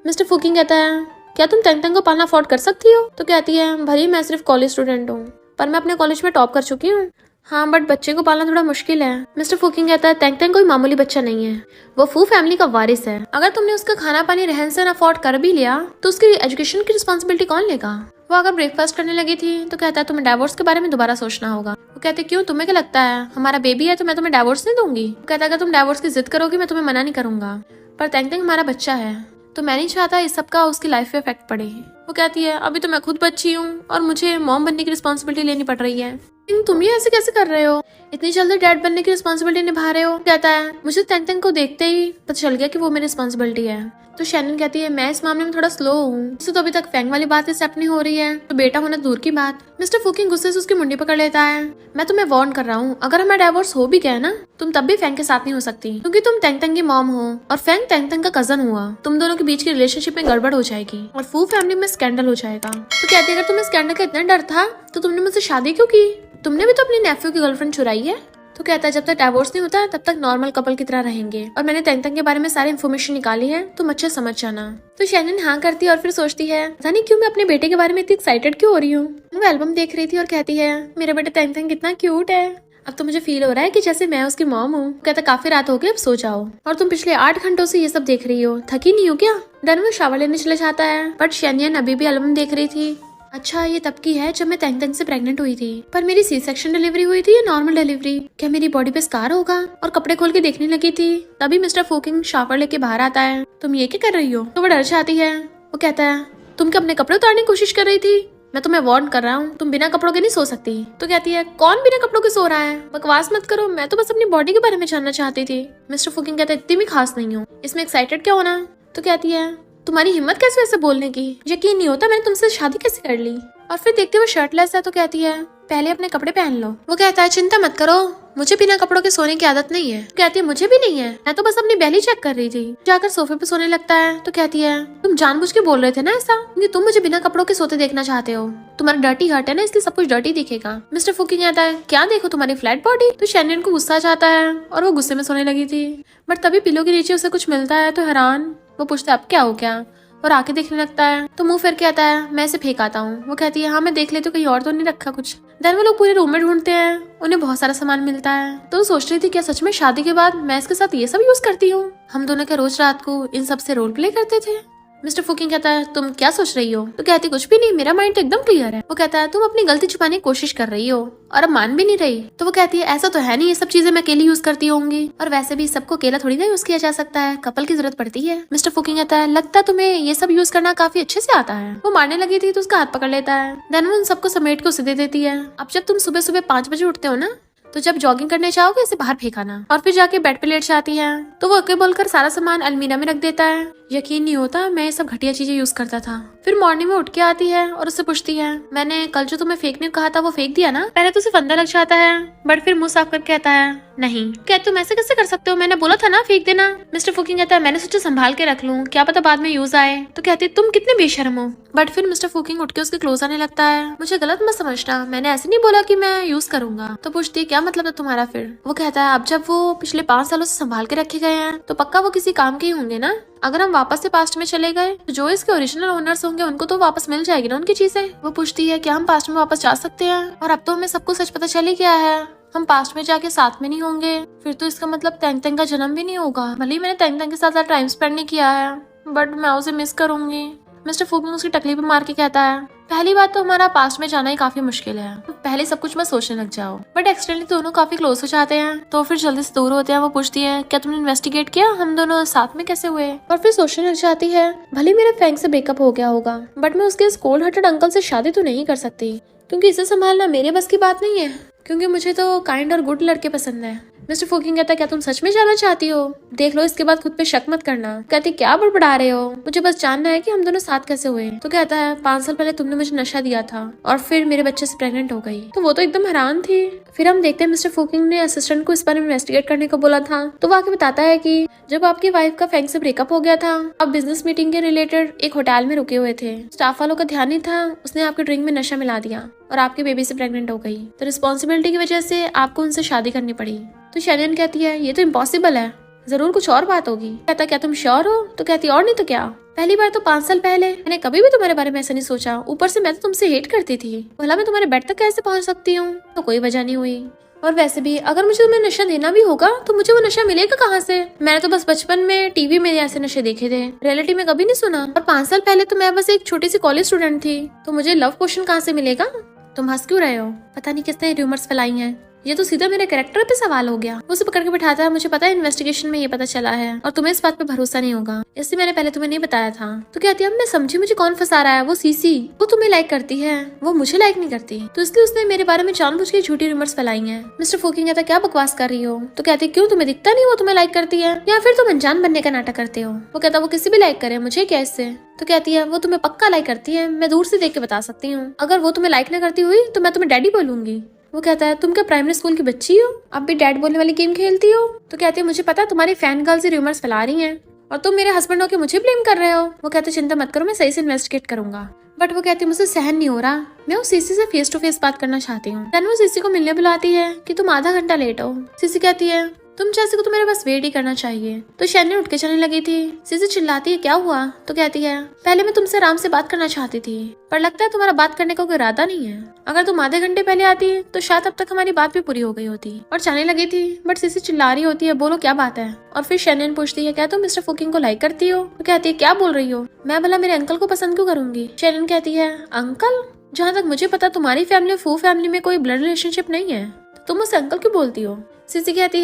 मिस्टर फुकिंग कहता है क्या तुम तेंग को पालना अफोर्ड कर सकती हो? तो कहती है भले मैं सिर्फ कॉलेज स्टूडेंट हूँ पर मैं अपने कॉलेज में टॉप कर चुकी हूँ। हाँ बट बच्चे को पालना थोड़ा मुश्किल है। मिस्टर फुकिंग कहता है तेंग कोई मामूली बच्चा नहीं है, वो फू फैमिली का वारिस है। अगर तुमने उसका खाना पानी रहन सहन अफोर्ड कर भी लिया तो उसकी एजुकेशन की रिस्पॉन्सिबिलिटी कौन लेगा? वो अगर ब्रेकफास्ट करने लगी थी तो कहता है तुम्हें डाइवोर्स के बारे में दोबारा सोचना होगा। वो कहते क्यों तुम्हें क्या लगता है हमारा बेबी है तो मैं तुम्हें डाइवोर्स नहीं दूंगी? वो कहता है अगर तुम डाइवोर्स की जिद करोगी मैं तुम्हें मना नहीं करूंगा पर तेंग हमारा बच्चा है तो मैं नहीं चाहता इस सब का उसकी लाइफ पे इफेक्ट पड़े। वो कहती है अभी तो मैं खुद बच्ची हूँ और मुझे मॉम बनने की रिस्पॉन्सिबिलिटी लेनी पड़ रही है। तुम ये ऐसे कैसे कर रहे हो? इतनी जल्दी डैड बनने की रिस्पॉन्सिबिलिटी निभा रहे हो? कहता है मुझे तेंग को देखते ही पता चल गया कि वो मेरी रिस्पॉन्सिबिलिटी है। तो शैनन कहती है मैं इस मामले में थोड़ा स्लो हूँ, इससे तो अभी तक फैंग वाली बात एक्सेप्ट नहीं हो रही है तो बेटा होना दूर की बात। मिस्टर फुकिंग गुस्से से उसकी मुंडी पकड़ लेता है। मैं तुम्हें वार्न कर रहा हूँ अगर हमारा डाइवोर्स हो भी गया ना तुम तब भी फैंग के साथ नहीं हो सकती क्योंकि तुम तेंग की मॉम हो और फैंग तेंग का कजन हुआ। तुम दोनों के बीच की रिलेशनशिप में गड़बड़ हो जाएगी और फू फैमिली में स्कैंडल हो जाएगा। तो कहती है अगर तुम्हें स्कैंडल का इतना डर था तो तुमने मुझसे शादी क्यों की? तुमने भी तो अपनी नेफ्यू की गर्लफ्रेंड चुराई है। तो कहता है जब तक डाइवोर्स नहीं होता तब तक नॉर्मल कपल की तरह रहेंगे और मैंने तेंग के बारे में सारी इन्फॉर्मेशन निकाली है तुम अच्छे समझ जाना। तो शैनन हाँ करती है और फिर सोचती है पता नहीं क्यों मैं अपने बेटे के बारे में इतनी एक्साइटेड क्यों हो रही हूँ। वो एल्बम देख रही थी और कहती है मेरा बेटा तेंग कितना क्यूट है। अब तो मुझे फील हो रहा है कि जैसे मैं उसकी मॉम हूँ। कहता काफी रात हो गई अब सो जाओ और तुम पिछले 8 घंटों से ये सब देख रही हो, थकी नहीं हो क्या? डनवर शावर लेने चले जाता है बट शैनियन अभी भी एल्बम देख रही थी। अच्छा ये तब की है जब मैं तेंग से प्रेग्नेंट हुई थी पर मेरी सी सेक्शन डिलीवरी हुई थी या नॉर्मल डिलीवरी? क्या मेरी बॉडी पे स्कार होगा? और कपड़े खोल के देखने लगी थी तभी मिस्टर फुकिंग शावर लेके बाहर आता है। तुम ये क्या कर रही हो? तो वो डर जाती है। वो कहता है तुम क्या अपने कपड़े उतारने की कोशिश कर रही थी? मैं तुम्हें वार्न कर रहा हूँ तुम बिना कपड़ों के नहीं सो सकती। तो कहती है कौन बिना कपड़ों के सो रहा है? बकवास मत करो, मैं तो बस अपनी बॉडी के बारे में जानना चाहती थी। मिस्टर फुकिंग कहता है इतनी भी खास नहीं हूँ, इसमें एक्साइटेड क्या होना? तो कहती है तुम्हारी हिम्मत कैसे वैसे बोलने की? यकीन नहीं होता मैंने तुमसे शादी कैसे कर ली? और फिर देखते हुए शर्टलेस है तो कहती है पहले अपने कपड़े पहन लो। वो कहता है चिंता मत करो मुझे बिना कपड़ों के सोने की आदत नहीं है। कहती है मुझे भी नहीं है, मैं तो बस अपनी बेली चेक कर रही थी। जाकर सोफे पे सोने लगता है तो कहती है तुम जानबूझ के बोल रहे थे ना ऐसा क्योंकि तुम मुझे बिना कपड़ों के सोते देखना चाहते हो। तुम्हारा डर्टी हर्ट है ना इसलिए सब कुछ डर्टी दिखेगा। मिस्टर फुकिंग कहता है क्या देखो तुम्हारी फ्लैट बॉडी। तो शैनियन को गुस्सा आ जाता है और वो गुस्से में सोने लगी थी बट तभी पिलो के नीचे उसे कुछ मिलता है तो हैरान वो पूछता है अब क्या हो गया और आके देखने लगता है तो मुंह फिर के आता है मैं इसे फेंक आता हूँ। वो कहती है हाँ मैं देख लेती हूँ कहीं और तो नहीं रखा कुछ। देन वो लोग पूरे रूम में ढूंढते हैं, उन्हें बहुत सारा सामान मिलता है तो वो सोच रही थी क्या सच में शादी के बाद मैं इसके साथ ये सब यूज करती हूँ? हम दोनों क्या रोज रात को इन सब से रोल प्ले करते थे? मिस्टर फुकिंग कहता है तुम क्या सोच रही हो? तो कहती कुछ भी नहीं, मेरा माइंड एकदम क्लियर है। वो कहता है तुम अपनी गलती छुपाने की कोशिश कर रही हो और अब मान भी नहीं रही। तो वो कहती है ऐसा तो है नहीं, ये सब चीजें मैं अकेली यूज करती होंगी और वैसे भी सबको अकेला थोड़ी ना यूज किया जा सकता है, कपल की जरूरत पड़ती है। मिस्टर फुकिंग कहता है लगता तुम्हें ये सब यूज करना काफी अच्छे से आता है। वो मारने लगी थी तो उसका हाथ पकड़ लेता है। देन वो उन सबको समेट के उसे दे देती है। अब जब तुम सुबह सुबह 5 बजे उठते हो ना तो जब जॉगिंग करने जाओगे इसे बाहर फेंकाना। और फिर जाके बेड पे लेट जाती है तो वो ओके बोलकर सारा सामान अलमीरा में रख देता है। यकीन नहीं होता मैं ये सब घटिया चीजें यूज करता था। फिर मॉर्निंग में उठ के आती है और उससे पूछती है मैंने कल जो तुम्हें फेंकने को कहा था वो फेंक दिया ना? पहले तो उसे फंदा लग जाता है बट फिर मुंह साफ करके कहता है नहीं। क्या तुम ऐसे कैसे कर सकते हो, मैंने बोला था ना फेंक देना। मिस्टर फुकिंग कहता है मैंने सोचा संभाल के रख लूं, क्या पता बाद में यूज आए। तो कहती है तुम कितने बेशर्म हो। बट फिर मिस्टर फुकिंग उठ के उसके क्लोज आने लगता है। मुझे गलत मत समझना, मैंने ऐसे नहीं बोला कि मैं यूज करूंगा। तो पूछती है क्या मतलब है तुम्हारा? फिर वो कहता है अब जब वो पिछले 5 सालों से संभाल के रखे गए हैं तो पक्का वो किसी काम के ही होंगे ना। अगर हम वापस से पास्ट में चले गए तो जो इसके ओरिजिनल ओनर्स होंगे उनको तो वापस मिल जाएगी ना उनकी चीजें। वो पूछती है क्या हम पास्ट में वापस जा सकते हैं? और अब तो हमें सबको सच पता चल ही गया है, हम पास्ट में जाके साथ में नहीं होंगे। फिर तो इसका मतलब तेंग का जन्म भी नहीं होगा। भले ही मैंने तेंग के साथ टाइम स्पेंड नहीं किया है बट मैं उसे मिस करूंगी। मिस्टर फूकिंग उसकी टकली पे मार के कहता है, पहली बात तो हमारा पास्ट में जाना ही काफी मुश्किल है, पहले सब कुछ मैं सोचने लग जाओ। बट एक्सटेंडली दोनों काफी क्लोज हो जाते हैं, तो फिर जल्दी से दूर होते हैं। वो पूछती है, क्या तुमने इन्वेस्टिगेट किया हम दोनों साथ में कैसे हुए? और फिर सोचने लग जाती है, भले मेरे फैंग से ब्रेकअप हो गया होगा, बट मैं उसके इस कोल्ड हार्टेड अंकल से शादी तो नहीं कर सकती, क्योंकि इसे संभालना मेरे बस की बात नहीं है, क्योंकि मुझे तो काइंड और गुड लड़के पसंद है। मिस्टर फूकिंग कहता है, क्या तुम सच में जाना चाहती हो? देख लो, इसके बाद खुद पे शक मत करना। कहती, क्या बड़बड़ा रहे हो? मुझे बस जानना है कि हम दोनों साथ कैसे हुए। तो कहता है, 5 साल पहले तुमने मुझे नशा दिया था और फिर मेरे बच्चे से प्रेग्नेंट हो गई। तो वो तो एकदम हैरान थी। फिर हम देखते हैं मिस्टर फूकिंग ने असिस्टेंट को इस बारे में इन्वेस्टिगेट करने को बोला था, तो वो आके बताता है कि जब आपकी वाइफ का फैंग से ब्रेकअप हो गया था, आप बिजनेस मीटिंग के रिलेटेड एक होटल में रुके हुए थे। स्टाफ वालों का ध्यान नहीं था, उसने आपके ड्रिंक में नशा मिला दिया और आपके बेबी से प्रेग्नेंट हो गई। तो रिस्पॉन्सिबिलिटी की वजह से आपको उनसे शादी करनी पड़ी। तो शैनियन कहती है, ये तो इम्पॉसिबल है, जरूर कुछ और बात होगी। कहता, क्या तुम श्योर हो? तो कहती, और नहीं तो क्या, पहली बार तो 5 साल पहले मैंने कभी भी तुम्हारे बारे में ऐसा नहीं सोचा। ऊपर से मैं तो तुमसे हेट करती थी, भला मैं तुम्हारे बेड तक कैसे पहुंच सकती हूँ? तो कोई वजह नहीं हुई। और वैसे भी अगर मुझे तुम्हें नशा देना भी होगा तो मुझे वो नशा मिलेगा कहाँ से? मैंने तो बस बचपन में टीवी में ऐसे नशे देखे थे, रियलिटी में कभी नहीं सुना। और 5 साल पहले तो मैं बस एक छोटी सी कॉलेज स्टूडेंट थी, तो मुझे लव पोशन कहाँ से मिलेगा? तुम हंस क्यों रहे हो? पता नहीं किसने रूमर्स फैलाई हैं, ये तो सीधा मेरे कैरेक्टर पे सवाल हो गया। वो उसे पकड़ के बिठाता है, मुझे पता है इन्वेस्टिगेशन में ये पता चला है और तुम्हें इस बात पे भरोसा नहीं होगा, इसलिए मैंने पहले तुम्हें नहीं बताया था। तो कहती है, अब मैं समझी मुझे कौन फंसा रहा है। वो सीसी, वो तुम्हें लाइक करती है, वो मुझे लाइक नहीं करती, तो इसलिए उसने मेरे बारे में जानबूझ के झूठी रूमर्स फैलाई हैं। मिस्टर फूकिंग कहता, क्या बकवास कर रही हो? तो कहती, क्यों तुम्हें दिखता नहीं वो तुम्हें लाइक करती है, या फिर तुम अनजान बनने का नाटक करते हो? वो कहता, वो किसी भी लाइक करे, मुझे क्या इससे? तो कहती है, वो तुम्हें पक्का लाइक करती है, मैं दूर से देख के बता सकती हूँ। अगर वो तुम्हें लाइक न करती हुई तो मैं तुम्हें डैडी बोलूंगी। वो कहता है, तुम क्या प्राइमरी स्कूल की बच्ची हो, अब भी डैड बोलने वाली गेम खेलती हो? तो कहती है, मुझे पता है तुम्हारी फैन गर्ल्स ही रूमर्स फैला रही हैं और तुम मेरे हस्बैंड होके मुझे ब्लेम कर रहे हो। वो कहते, चिंता मत करो, मैं सही से इन्वेस्टिगेट करूंगा। बट वो कहती है, मुझे सहन नहीं हो रहा, मैं उस सीसी से फेस टू फेस बात करना चाहती हूँ। देन वो सीसी को मिलने बुलाती है कि तुम आधा घंटा लेट हो। सीसी कहती है, तुम जैसे को तो मेरे बस वेट ही करना चाहिए। तो शैनियन उठ के चलने लगी थी। सीसी चिल्लाती है, क्या हुआ? तो कहती है, पहले मैं तुमसे आराम से बात करना चाहती थी, पर लगता है तुम्हारा बात करने का कोई इरादा नहीं है। अगर तुम आधे घंटे पहले आती तो शायद अब तक हमारी बात भी पूरी हो गई होती। और जाने लगी थी, बट सीसी चिल्ला रही होती है, बोलो क्या बात है? और फिर शैनियन पूछती है, क्या तुम मिस्टर फूकिंग को लाइक करती हो? तो कहती है, क्या बोल रही हो, मैं भला मेरे अंकल को पसंद क्यों करूंगी? शैनियन कहती है, अंकल? जहाँ तक मुझे पता तुम्हारी फैमिली फू फैमिली में कोई ब्लड रिलेशनशिप नहीं है, तुम उसे अंकल क्यों बोलती हो? सीसी कहती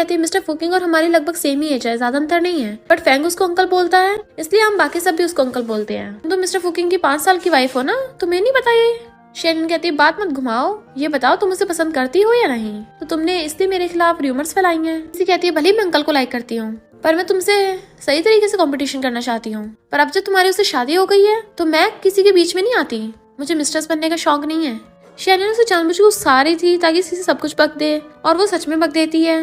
है, मिस्टर फूकिंग और हमारी लगभग सेम ही एज है, ज्यादा अंतर नहीं है, बट फैंग उसको अंकल बोलता है, इसलिए हम बाकी सब भी उसको अंकल बोलते हैं। तो मिस्टर फूकिंग की 5 साल की वाइफ हो ना, तुम्हें नहीं पता ये? शैनियन कहती है, बात मत घुमाओ, ये बताओ तुम उसे पसंद करती हो या नहीं? तो तुमने इसलिए मेरे खिलाफ रूमर्स फैलाई हैं। सीसी कहती है, भले मैं अंकल को लाइक करती हूँ, पर मैं तुमसे सही तरीके से कंपटीशन करना चाहती हूँ। पर अब जब तुम्हारी उससे शादी हो गई है तो मैं किसी के बीच में नहीं आती, मुझे मिस्ट्रेस बनने का शौक नहीं है। शैनियन उसे जानबूझ के गुस्सा रही थी ताकि सीसी सब कुछ बक दे, और वो सच में बक देती है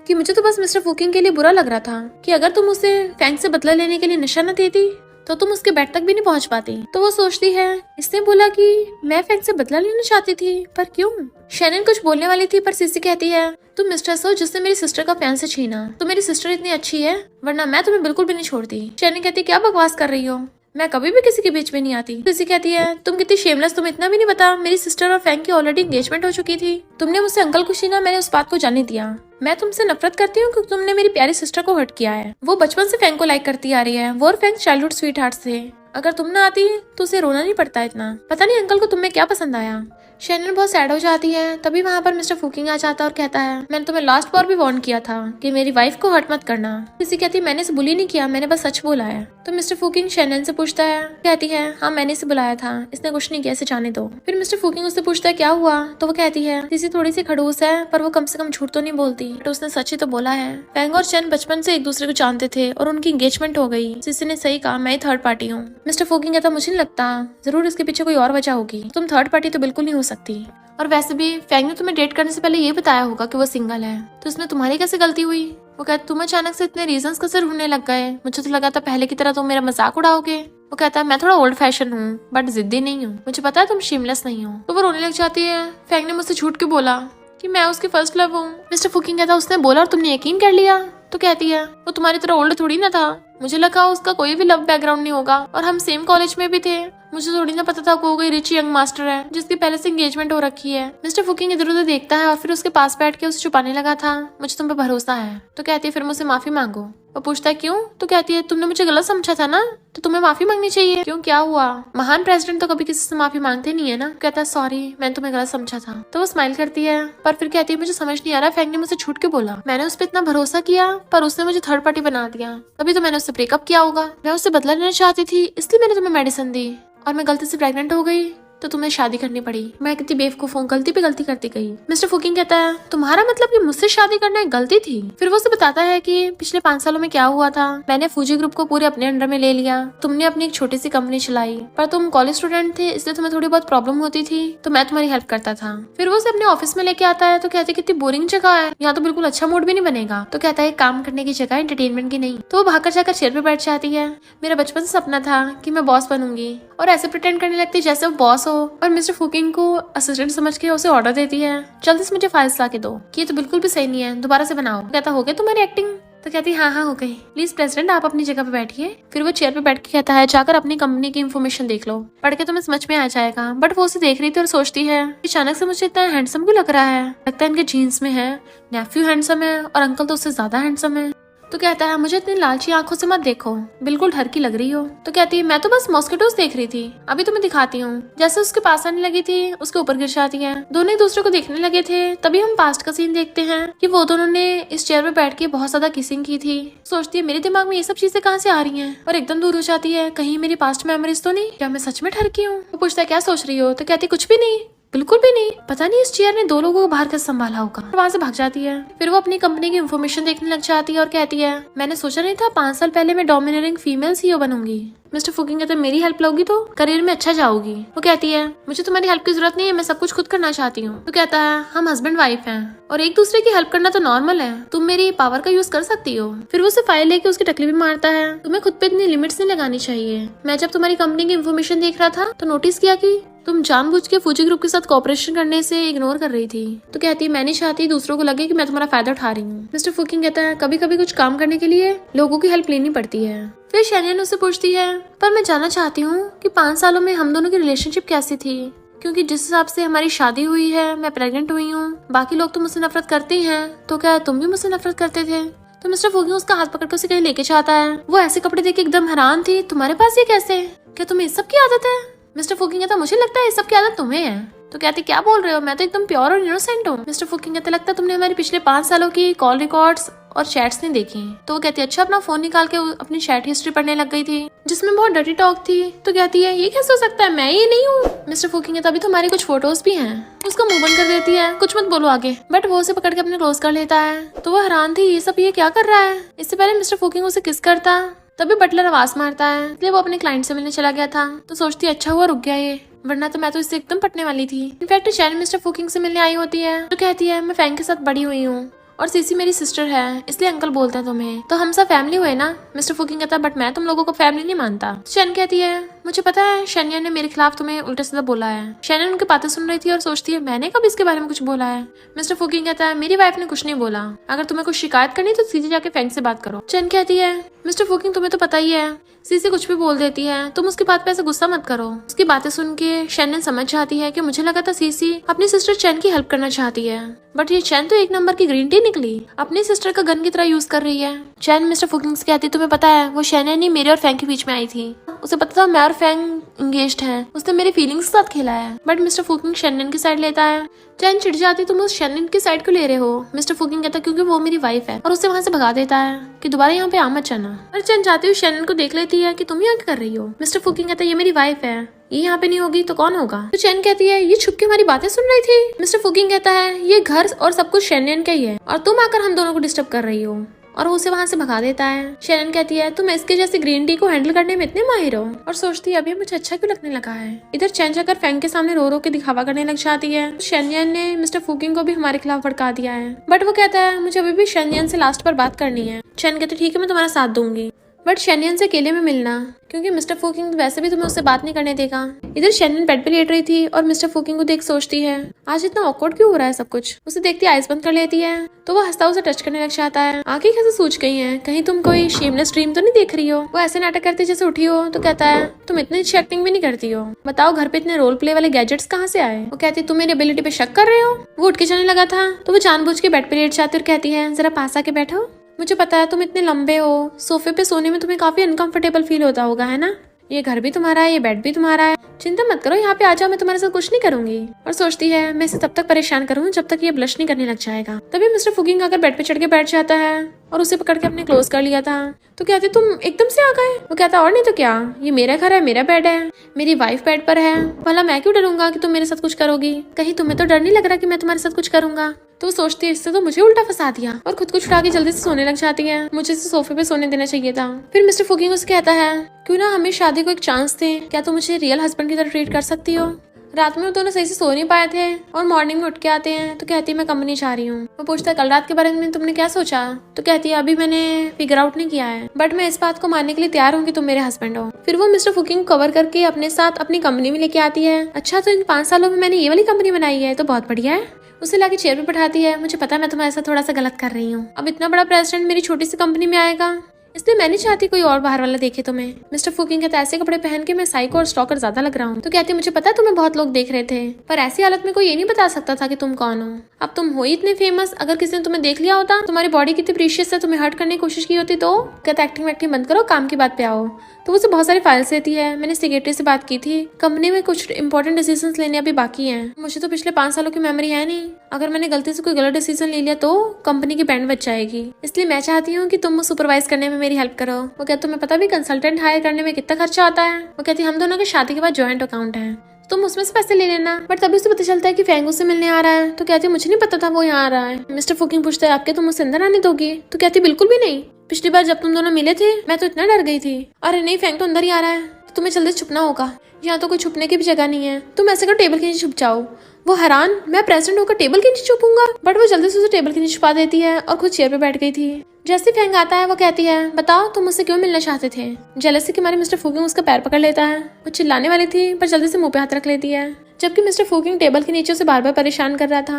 कि मुझे तो बस मिस्टर फूकिंग के लिए बुरा लग रहा था कि अगर तुम उसे फैंग से बदला लेने के लिए नशा न देती तो तुम उसके बेड तक भी नहीं पहुंच पाती। तो वो सोचती है, इसने बोला कि मैं फैंग से बदला लेना चाहती थी, पर क्यों? शैनियन कुछ बोलने वाली थी, पर सीसी कहती है, तुम मिस्ट्रेस हो जिसने मेरी सिस्टर का फैन से छीना, तो मेरी सिस्टर इतनी अच्छी है, वरना मैं तुम्हें बिल्कुल भी नहीं छोड़ती। शैनियन कहती है, क्या बकवास कर रही हो, मैं कभी भी किसी के बीच में नहीं आती। सीसी कहती है, तुम कितनी शेमलेस, तुम इतना भी नहीं पता मेरी सिस्टर और फैंग की ऑलरेडी एंगेजमेंट हो चुकी थी, तुमने मुझसे अंकल को छीना, मैंने उस बात को जाने दिया। मैं तुमसे नफरत करती हूँ क्योंकि तुमने मेरी प्यारी सिस्टर को हर्ट किया है। वो बचपन से फैंग को लाइक करती आ रही है, वो और फैंग चाइल्डहुड स्वीट हार्ट्स थे। अगर तुम ना आती तो उसे रोना नहीं पड़ता इतना। पता नहीं अंकल को तुम्हें क्या पसंद आया। शैनियन बहुत सैड हो जाती है। तभी वहाँ पर मिस्टर फूकिंग आ जाता है और कहता है, मैंने तुम्हें लास्ट बार भी वार्न किया था कि मेरी वाइफ को हर्ट मत करना। किसी कहती है, मैंने इसे बुली नहीं किया, मैंने बस सच बोला है। तो मिस्टर फूकिंग शैनियन से पूछता है, कहती है, हाँ मैंने इसे बुलाया था, इसने कुछ नहीं किया, इसे जाने दो। फिर मिस्टर फूकिंग उससे पूछता है, क्या हुआ? तो वो कहती है, किसी थोड़ी सी खड़ूस है, पर वो कम से कम झूठ तो नहीं बोलती, तो उसने सच ही तो बोला है। फैंग और चैन बचपन से एक दूसरे को जानते थे और उनकी एंगेजमेंट हो गई। सीसी ने सही कहा, मैं थर्ड पार्टी हूँ। मिस्टर फूकिंग कहता, मुझे नहीं लगता, जरूर इसके पीछे कोई और वजह होगी, तुम थर्ड पार्टी तो बिल्कुल नहीं हो सकती। और वैसे भी फैंग ने तुम्हें डेट करने से पहले ये बताया होगा कि वो सिंगल है, तो इसमें तुम्हारी कैसे गलती हुई? वो कहता, तुम अचानक से इतने रीजंस कैसे ढूंढने लग गए? मुझे तो लगा था पहले की तरह तुम मेरा मजाक उड़ाओगे। वो कहता है, मैं थोड़ा ओल्ड फैशन हूँ, बट जिद्दी नहीं हूँ, मुझे पता है तुम शेमलेस नहीं हो। तो वो रोने लग जाती है। फैंग ने मुझसे झूठ क्यों बोला कि मैं उसकी फर्स्ट लव हूँ? मिस्टर फूकिंग कहता, उसने बोला और तुमने यकीन कर लिया? तो कहती है, वो तुम्हारी तरह ओल्ड थोड़ी ना था, मुझे लगा उसका कोई भी लव बैकग्राउंड नहीं होगा, और हम सेम कॉलेज में भी थे, मुझे थोड़ी ना पता था वो कोई रिच यंग मास्टर है जिसकी पहले से एंगेजमेंट हो रखी है। मिस्टर फूकिंग इधर उधर देखता है और फिर उसके पास बैठ के उसे छुपाने लगा था, मुझे तुम पे भरोसा है। तो कहती है, फिर मुझसे माफी मांगो। वो पूछता है क्यों? तो कहती है तुमने मुझे गलत समझा था ना, तो तुम्हें माफी मांगनी चाहिए। क्यों, क्या हुआ? महान प्रेसिडेंट तो कभी किसी से माफी मांगते नहीं है ना। कहता है सॉरी, मैंने तुम्हें गलत समझा था। तो वो स्माइल करती है, पर फिर कहती है मुझे समझ नहीं आ रहा फैंक ने मुझसे झूठ क्यों बोला। मैंने उस पर इतना भरोसा किया पर उसने मुझे थर्ड पार्टी बना दिया। तभी तो मैंने उससे ब्रेकअप किया होगा। मैं उससे बदला लेना चाहती थी, इसलिए मैंने तुम्हें मेडिसिन दी और मैं गलती से प्रेग्नेंट हो गई तो तुम्हें शादी करनी पड़ी। मैं कितनी बेवकूफ हूँ, गलती पे गलती करती गई। मिस्टर फुकिंग कहता है तुम्हारा मतलब कि मुझसे शादी करना एक गलती थी। फिर वो उसे बताता है कि पिछले 5 सालों में क्या हुआ था। मैंने फूजी ग्रुप को पूरे अपने अंडर में ले लिया। तुमने अपनी एक छोटी सी कंपनी चलाई, पर तुम कॉलेज स्टूडेंट थे इसलिए तुम्हें थोड़ी बहुत प्रॉब्लम होती थी, तो मैं तुम्हारी हेल्प करता था। फिर वो उसे अपने ऑफिस में लेके आता है तो कहते कितनी बोरिंग जगह है, यहाँ तो बिल्कुल अच्छा मूड भी नहीं बनेगा। तो कहता है काम करने की जगह, एंटरटेनमेंट की नहीं। तो वो भागकर जाकर चेयर पे बैठ जाती है। मेरा बचपन से सपना था कि मैं बॉस बनूंगी, और ऐसे प्रिटेंड करने लगती जैसे वो बॉस हो। और मिस्टर फुकिंग को असिस्टेंट समझ के उसे ऑर्डर देती है जल्दी से मुझे फाइल्स ला के दो, कि ये तो बिल्कुल भी सही नहीं है, दोबारा से बनाओ। कहता हो गया तुम्हारी एक्टिंग? तो कहती हाँ हाँ हो गई, प्लीज प्रेसिडेंट आप अपनी जगह पे बैठिए। फिर वो चेयर पे बैठ के कहता है जाकर अपनी कंपनी की इन्फॉर्मेशन देख लो, पढ़ के तुम्हें समझ में आ जाएगा। बट वो उसे देख रही थी और सोचती है अचानक से मुझे इतना हैंडसम क्यों लग रहा है। लगता है इनके जीन्स में है। नेफ्यू हैंडसम है और अंकल तो उससे ज्यादा हैंडसम है। तो कहता है मुझे इतनी लालची आंखों से मत देखो, बिल्कुल डर की लग रही हो। तो कहती है मैं तो बस मॉस्किटोस देख रही थी, अभी तुम्हें दिखाती हूँ। जैसे उसके पास आने लगी थी उसके ऊपर गिर जाती है। दोनों एक दूसरे को देखने लगे थे। तभी हम पास्ट का सीन देखते हैं कि वो दोनों ने इस चेयर पे बैठ के बहुत ज्यादा किसिंग की थी। सोचती है मेरे दिमाग में ये सब चीजें कहाँ से आ रही हैं, और एकदम दूर हो जाती है, कहीं मेरी पास्ट मेमोरीज तो नहीं, क्या मैं सच में ठरकी हूँ। वो पूछता है क्या सोच रही हो? तो कहती कुछ भी नहीं, बिल्कुल भी नहीं, पता नहीं इस चेयर ने 2 लोगों को बाहर कैसे संभाला होगा। वहाँ से भाग जाती है। फिर वो अपनी कंपनी की इन्फॉर्मेशन देखने लग जाती है और कहती है मैंने सोचा नहीं था 5 साल पहले मैं डोमिनेटिंग फीमेल सीईओ बनूंगी। मिस्टर फुकिंग कहते मेरी हेल्प लोगी तो करियर में अच्छा जाओगी। वो कहती है मुझे तुम्हारी हेल्प की जरूरत नहीं है, मैं सब कुछ खुद करना चाहती हूँ। तो कहता है हम हस्बैंड वाइफ हैं और एक दूसरे की हेल्प करना तो नॉर्मल है, तुम मेरी पावर का यूज कर सकती हो। फिर वो उसे फाइल लेके उसकी टकली भी मारता है। तुम्हें खुद पे इतनी लिमिट्स नहीं लगानी चाहिए। मैं जब तुम्हारी कंपनी की इन्फॉर्मेशन देख रहा था तो नोटिस किया कि तुम जानबूझ के फूजी ग्रुप के साथ कोऑपरेशन करने से इग्नोर कर रही थी। तो कहती है मैं नहीं चाहती दूसरों को लगे कि मैं तुम्हारा फायदा उठा रही हूँ। मिस्टर फुकिंग कहता है कभी कभी कुछ काम करने के लिए लोगों की हेल्प लेनी पड़ती है। फिर शैनियन उससे पूछती है पर मैं जानना चाहती हूँ कि 5 सालों में हम दोनों की रिलेशनशिप कैसी थी, क्योंकि जिस हिसाब से हमारी शादी हुई है, मैं प्रेग्नेंट हुई हूँ, बाकी लोग तो मुझसे नफरत करते हैं, तो क्या तुम भी मुझसे नफरत करते थे? तो मिस्टर फुकिंग उसका हाथ पकड़ कर उसे कहीं लेके जाता है। वो ऐसे कपड़े देख के एकदम हैरान थी, तुम्हारे पास ये कैसे, क्या तुम्हें इस सब की आदत है? मिस्टर फुकिंग कहता मुझे लगता है इस सब की आदत तुम्हें है। तो कहती क्या बोल रहे हो, मैं तो एकदम प्योर और इनोसेंट हूँ। मिस्टर फुकिंग कहते लगता है तुमने हमारे पिछले 5 सालों की कॉल रिकॉर्ड्स और चैट्स नहीं देखी। तो वो कहती है अच्छा, अपना फोन निकाल के अपनी चैट हिस्ट्री पढ़ने लग गई थी जिसमें बहुत डर्टी टॉक थी। तो कहती है ये कैसे हो सकता है, मैं ये नहीं हूँ। मिस्टर फुकिंग कहता अभी तो हमारी कुछ फोटोज भी हैं। उसका मुंह बंद कर देती है, कुछ मत बोलो आगे। बट वो उसे पकड़ के अपने क्लोज कर लेता है। तो वो हैरान थी ये सब ये क्या कर रहा है। इससे पहले मिस्टर फुकिंग उसे किस करता, तभी बटलर आवाज मारता है, इसलिए वो अपने क्लाइंट से मिलने चला गया था। तो सोचती है अच्छा हुआ रुक गया ये, वरना तो मैं तो इससे एकदम पटने वाली थी। इनफैक्ट चैन मिस्टर फुकिंग से मिलने आई होती है, तो कहती है मैं फैंग के साथ बड़ी हुई हूँ और सीसी मेरी सिस्टर है, इसलिए अंकल बोलते हैं तुम्हें, तो हम सब फैमिली हुए ना। मिस्टर फुकिंग कहता है बट मैं तुम लोगों को फैमिली नहीं मानता। चैन कहती है मुझे पता है शैनियन ने मेरे खिलाफ तुम्हें उल्टा सीधा बोला है। शैनियन उनकी बातें सुन रही थी और सोचती है मैंने कब इसके बारे में कुछ बोला है। मिस्टर फुकिंग कहता है मेरी वाइफ ने कुछ नहीं बोला, अगर तुम्हें कुछ शिकायत करनी तो सीधे जाके फैंग से बात करो। चैन कहती है मिस्टर फुकिंग तुम्हें तो पता ही है सीसी कुछ भी बोल देती है, तुम उसकी बात पे ऐसे गुस्सा मत करो। उसकी बातें सुन के शैनियन समझ जाती है कि मुझे लगा था सीसी अपनी सिस्टर चैन की हेल्प करना चाहती है, बट ये चैन तो 1 नंबर की ग्रीन टी निकली, अपनी सिस्टर का गन की तरह यूज कर रही है। चैन मिस्टर फुकिंग से कहती तुम्हें पता है वो शैनियन ही मेरे और फैंग के बीच में आई थी, उसे पता था मैं और फैंग एंगेज्ड हैं, उसने मेरी फीलिंग्स के साथ खेला है। बट मिस्टर फुकिंग शैनियन की साइड लेता है। चैन चिढ़ जाती तुम उस शैनियन की साइड क्यों ले रहे हो। मिस्टर फुकिंग कहता क्योंकि वो मेरी वाइफ है, और उसे वहाँ से भगा देता है कि दोबारा यहाँ पे आ मत जाना। और चैन जाती हुई शैनियन को देख लेती है कि तुम यहाँ क्या कर रही हो। मिस्टर फुकिंग कहता है ये मेरी वाइफ है, ये यहाँ पे नहीं होगी तो कौन होगा। तो चैन कहती है ये छुप के हमारी बातें सुन रही थी। मिस्टर फुकिंग कहता है ये घर और सब कुछ शैनियन का ही है और तुम आकर हम दोनों को डिस्टर्ब कर रही हो, और वो उसे वहाँ से भगा देता है। शैनन कहती है तुम इसके जैसे ग्रीन टी को हैंडल करने में इतने माहिर हो, और सोचती है अभी मुझे अच्छा क्यों लगने लगा है। इधर चैन जाकर फैंग के सामने रो रो के दिखावा करने लग जाती है। शैनियन ने मिस्टर फुकिंग को भी हमारे खिलाफ भड़का दिया है, बट वो कहता है मुझे अभी भी शैनियन से लास्ट पर बात करनी है। चैन कहते ठीक है मैं तुम्हारा साथ दूंगी, बट शैनियन से अकेले में मिलना, क्योंकि मिस्टर फुकिंग वैसे भी तुम्हें उससे बात नहीं करने देगा। इधर शैनियन बेड पे लेट रही थी और मिस्टर फुकिंग को देख सोचती है आज इतना ऑकवर्ड क्यों हो रहा है सब कुछ। उसे देखती आइज बंद कर लेती है, तो वो हंसता उसे टच करने लग जाता है। आंखें कैसे सूज गई हैं, कहीं तुम कोई शेमलेस ड्रीम तो नहीं देख रही हो। वो ऐसे नाटक करती जैसे उठी हो। तो कहता है तुम इतनी अच्छी एक्टिंग भी नहीं करती हो, बताओ घर पे इतने रोल प्ले वाले गैजेट्स कहाँ से आए। वो कहती तुम मेरी एबिलिटी पे शक कर रहे हो। वो उठ के जाने लगा था तो वो जानबूझ के बेड पे लेट जाती और कहती है जरा पास आके बैठो। मुझे पता है तुम इतने लंबे हो, सोफे पे सोने में तुम्हें काफी अनकंफर्टेबल फील होता होगा, है ना। ये घर भी तुम्हारा है, ये बेड भी तुम्हारा है, चिंता मत करो, यहाँ पे आ जाओ, मैं तुम्हारे साथ कुछ नहीं करूंगी। और सोचती है मैं इसे तब तक परेशान करूँ जब तक ये ब्लश नहीं करने लग जाएगा। तभी मिस्टर फुकिंग आकर बेड पे चढ़ के बैठ जाता है और उसे पकड़ के अपने क्लोज कर लिया था। तो कहते तुम एकदम से आ गए। वो कहता और नहीं तो क्या, ये मेरा घर है, मेरा बेड है, मेरी वाइफ बेड पर है, भला मैं क्यों डरूंगा कि तुम मेरे साथ कुछ करोगी। कहीं तुम्हें तो डर नहीं लग रहा कि मैं तुम्हारे साथ कुछ करूंगा। तो वो सोचती है इससे तो मुझे उल्टा फंसा दिया और खुद को छुड़ा के जल्दी से सोने लग जाती है। मुझे इसे सोफे पे सोने देना चाहिए था। फिर मिस्टर फुकिंग उसे कहता है क्यों ना हमें शादी को एक चांस दे, क्या तुम मुझे रियल हस्बैंड की तरह ट्रीट कर सकती हो। रात में वो दोनों सही से सो नहीं पाए थे और मॉर्निंग में उठ के आते हैं। तो कहती है मैं कंपनी जा रही हूँ। वो पूछता है कल रात के बारे में तुमने क्या सोचा। तो कहती है अभी मैंने फिगर आउट नहीं किया है, बट मैं इस बात को मानने के लिए तैयार हूँ कि तुम मेरे हस्बैंड हो। फिर वो मिस्टर फुकिंग कवर करके अपने साथ अपनी कंपनी में लेके आती है। अच्छा तो इन 5 सालों में मैंने ये वाली कंपनी बनाई है, तो बहुत बढ़िया है। उसे लाके चेयर पे बैठाती है। मुझे पता है मैं तुम्हारे साथ थोड़ा सा गलत कर रही हूँ, अब इतना बड़ा प्रेसिडेंट मेरी छोटी सी कंपनी में आएगा, इसलिए मैं नहीं चाहती कोई और बाहर वाला देखे तुम्हें। मिस्टर फुकिंग कहता है ऐसे कपड़े पहन के मैं साइको और स्टॉकर ज्यादा लग रहा हूँ। तो कहती है मुझे पता है तुम्हें बहुत लोग देख रहे थे, पर ऐसी हालत में कोई ये नहीं बता सकता था कि तुम कौन हो। अब तुम हो ही इतने फेमस, अगर किसी ने तुम्हें देख लिया होता, तुम्हारी बॉडी कितनी प्रीशियस है, तुम्हें हर्ट करने की कोशिश की होती। तो कहता एक्टिंग वैक्टिंग बंद करो, काम की बात पे आओ। तो उसे बहुत सारी फाइल्स देती है। मैंने सेक्रेटरी से बात की थी, कंपनी में कुछ इंपॉर्टेंट डिसीजन लेने अभी बाकी हैं। मुझे तो पिछले 5 सालों की मेमोरी है नहीं, अगर मैंने गलती से कोई गलत डिसीजन ले लिया तो कंपनी की बैंड बच जाएगी, इसलिए मैं चाहती हूँ कि तुम सुपरवाइज करने में मेरी हेल्प करो। वो कहते तुम्हें पता भी कंसल्टेंट हायर करने में कितना खर्चा आता है। वो कहती हम दोनों के शादी के बाद ज्वाइंट अकाउंट है, तुम उसमें से पैसे ले लेना। बट तभी उसे पता चलता है कि फैंग उससे मिलने आ रहा है। तो कहती है मुझे नहीं पता था वो यहाँ आ रहा है। मिस्टर फुकिंग पूछता है आपके तुम मुझसे अंदर आने दोगी। तो कहती बिल्कुल भी नहीं, पिछली बार जब तुम दोनों मिले थे मैं तो इतना डर गई थी। अरे नहीं फैंग तो अंदर ही आ रहा है, तो तुम्हें जल्दी छुपना होगा, यहाँ तो कोई छुपने की भी जगह नहीं है, तुम ऐसे करो टेबल के नीचे छुप जाओ। वो हैरान, मैं प्रेसिडेंट होकर टेबल के नीचे छुपूंगा, बट वो जल्दी से उसे टेबल के नीचे छुपा देती है और खुद चेयर पे बैठ गई थी। जैसे फैंग आता है वो कहती है बताओ तुम मुझसे क्यों मिलना चाहते थे। जेलसी के मारे मिस्टर फुकिंग उसका पैर पकड़ लेता है। वो चिल्लाने वाली थी पर जल्दी से मुंह पे हाथ रख लेती है, जबकि मिस्टर फुकिंग टेबल के नीचे उसे बार बार परेशान कर रहा था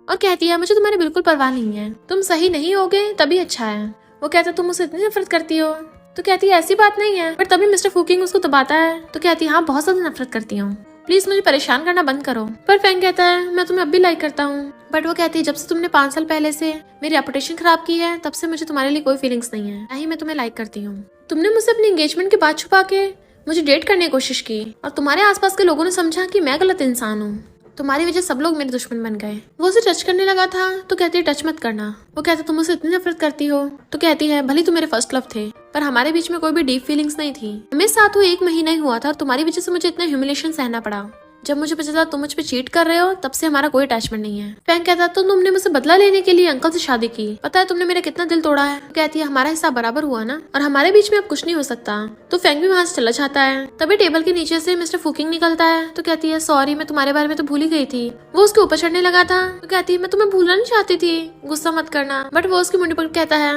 और कहती है मुझे तुम्हारी बिल्कुल परवाह नहीं है, तुम सही नहीं होगे तभी अच्छा है। वो कहता तुम मुझसे इतनी नफरत करती हो। तो कहती है ऐसी बात नहीं है, पर तभी मिस्टर फुकिंग उसको दबाता है। तो कहती है हाँ बहुत ज्यादा नफरत करती हूँ, प्लीज मुझे परेशान करना बंद करो। पर फैंग कहता है मैं तुम्हें अब भी लाइक करता हूँ। बट वो कहती है जब से तुमने 5 साल पहले से मेरी रेपुटेशन खराब की है तब से मुझे तुम्हारे लिए कोई फीलिंग्स नहीं है, ना ही मैं तुम्हें लाइक करती हूँ। तुमने मुझसे अपनी एंगेजमेंट की बात छुपा के मुझे डेट करने की कोशिश की और तुम्हारे आसपास के लोगों ने समझा कि मैं गलत इंसान हूँ, तुम्हारी वजह सब लोग मेरे दुश्मन बन गए। वो उसे टच करने लगा था तो कहती है टच मत करना। वो कहता तुम मुझसे इतनी नफरत करती हो। तो कहती है भले तुम मेरे फर्स्ट लव थे पर हमारे बीच में कोई भी डीप फीलिंग्स नहीं थी, हमें साथ हुए 1 महीना ही हुआ था और तुम्हारी वजह से मुझे इतना ह्यूमिलेशन सहना पड़ा। जब मुझे पता चला तुम मुझ पे चीट कर रहे हो तब से हमारा कोई अटैचमेंट नहीं है। फैंग कहता तो तुमने मुझसे बदला लेने के लिए अंकल से शादी की, पता है तुमने मेरा कितना दिल तोड़ा है। कहती है हमारा हिस्सा बराबर हुआ ना और हमारे बीच में अब कुछ नहीं हो सकता। तो फैंग भी वहाँ से चला जाता है। तभी टेबल के नीचे से मिस्टर फुकिंग निकलता है। तो कहती है सॉरी मैं तुम्हारे बारे में तो भूल ही गई थी। वो उसके ऊपर चढ़ने लगा था। तो कहती है मैं तुम्हें भूलना नहीं चाहती थी, गुस्सा मत करना। बट वो उसकी मुंडी पकड़ कहता है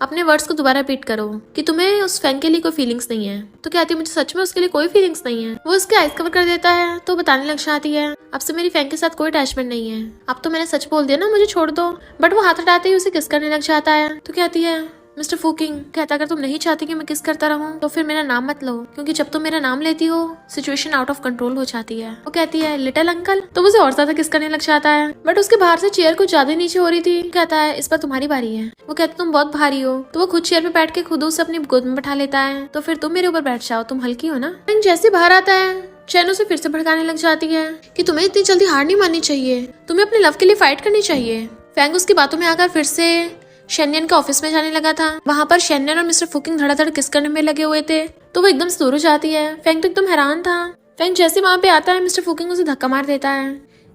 अपने वर्ड्स को दोबारा रिपीट करो कि तुम्हें उस फैंग के लिए कोई फीलिंग्स नहीं है। तो कहती है मुझे सच में उसके लिए कोई फीलिंग्स नहीं है। वो उसके आइज कवर कर देता है तो बताने लग जाती है अब से मेरी फैंग के साथ कोई अटैचमेंट नहीं है, अब तो मैंने सच बोल दिया ना, मुझे छोड़ दो। बट वो हाथ हटाते ही उसे किस करने लग जाता है। तो कहती है मिस्टर फुकिंग कहता अगर तुम नहीं चाहती कि मैं किस करता रहूं तो फिर मेरा नाम मत लो, क्योंकि जब तुम मेरा नाम लेती हो सिचुएशन आउट ऑफ कंट्रोल हो जाती है। वो कहती है लिटिल अंकल। तो मुझे और ज्यादा किस करने लग जाता है। बट उसके बाहर से चेयर कुछ ज्यादा नीचे हो रही थी। कहता है इस बार तुम्हारी बारी है। वो कहता तुम बहुत भारी हो। तो वो खुद चेयर पे बैठ के खुद उसे अपनी गोद में बैठा लेता है। तो फिर तुम मेरे ऊपर बैठ जाओ, तुम हल्की हो ना। जैसे बाहर आता है चैनो से फिर से भड़काने लग जाती है कि तुम्हें इतनी जल्दी हार नहीं माननी चाहिए, तुम्हें अपने लव के लिए फाइट करनी चाहिए। फैंग उसकी बातों में आकर फिर से शेन्यन के ऑफिस में जाने लगा था। वहाँ पर शेन्यन और मिस्टर फुकिंग धड़ाधड़ किस करने में लगे हुए थे। तो वो एकदम से दूर हो जाती है। फैंग तो एकदम हैरान था। फैंग जैसे वहाँ पे आता है मिस्टर फुकिंग उसे धक्का मार देता है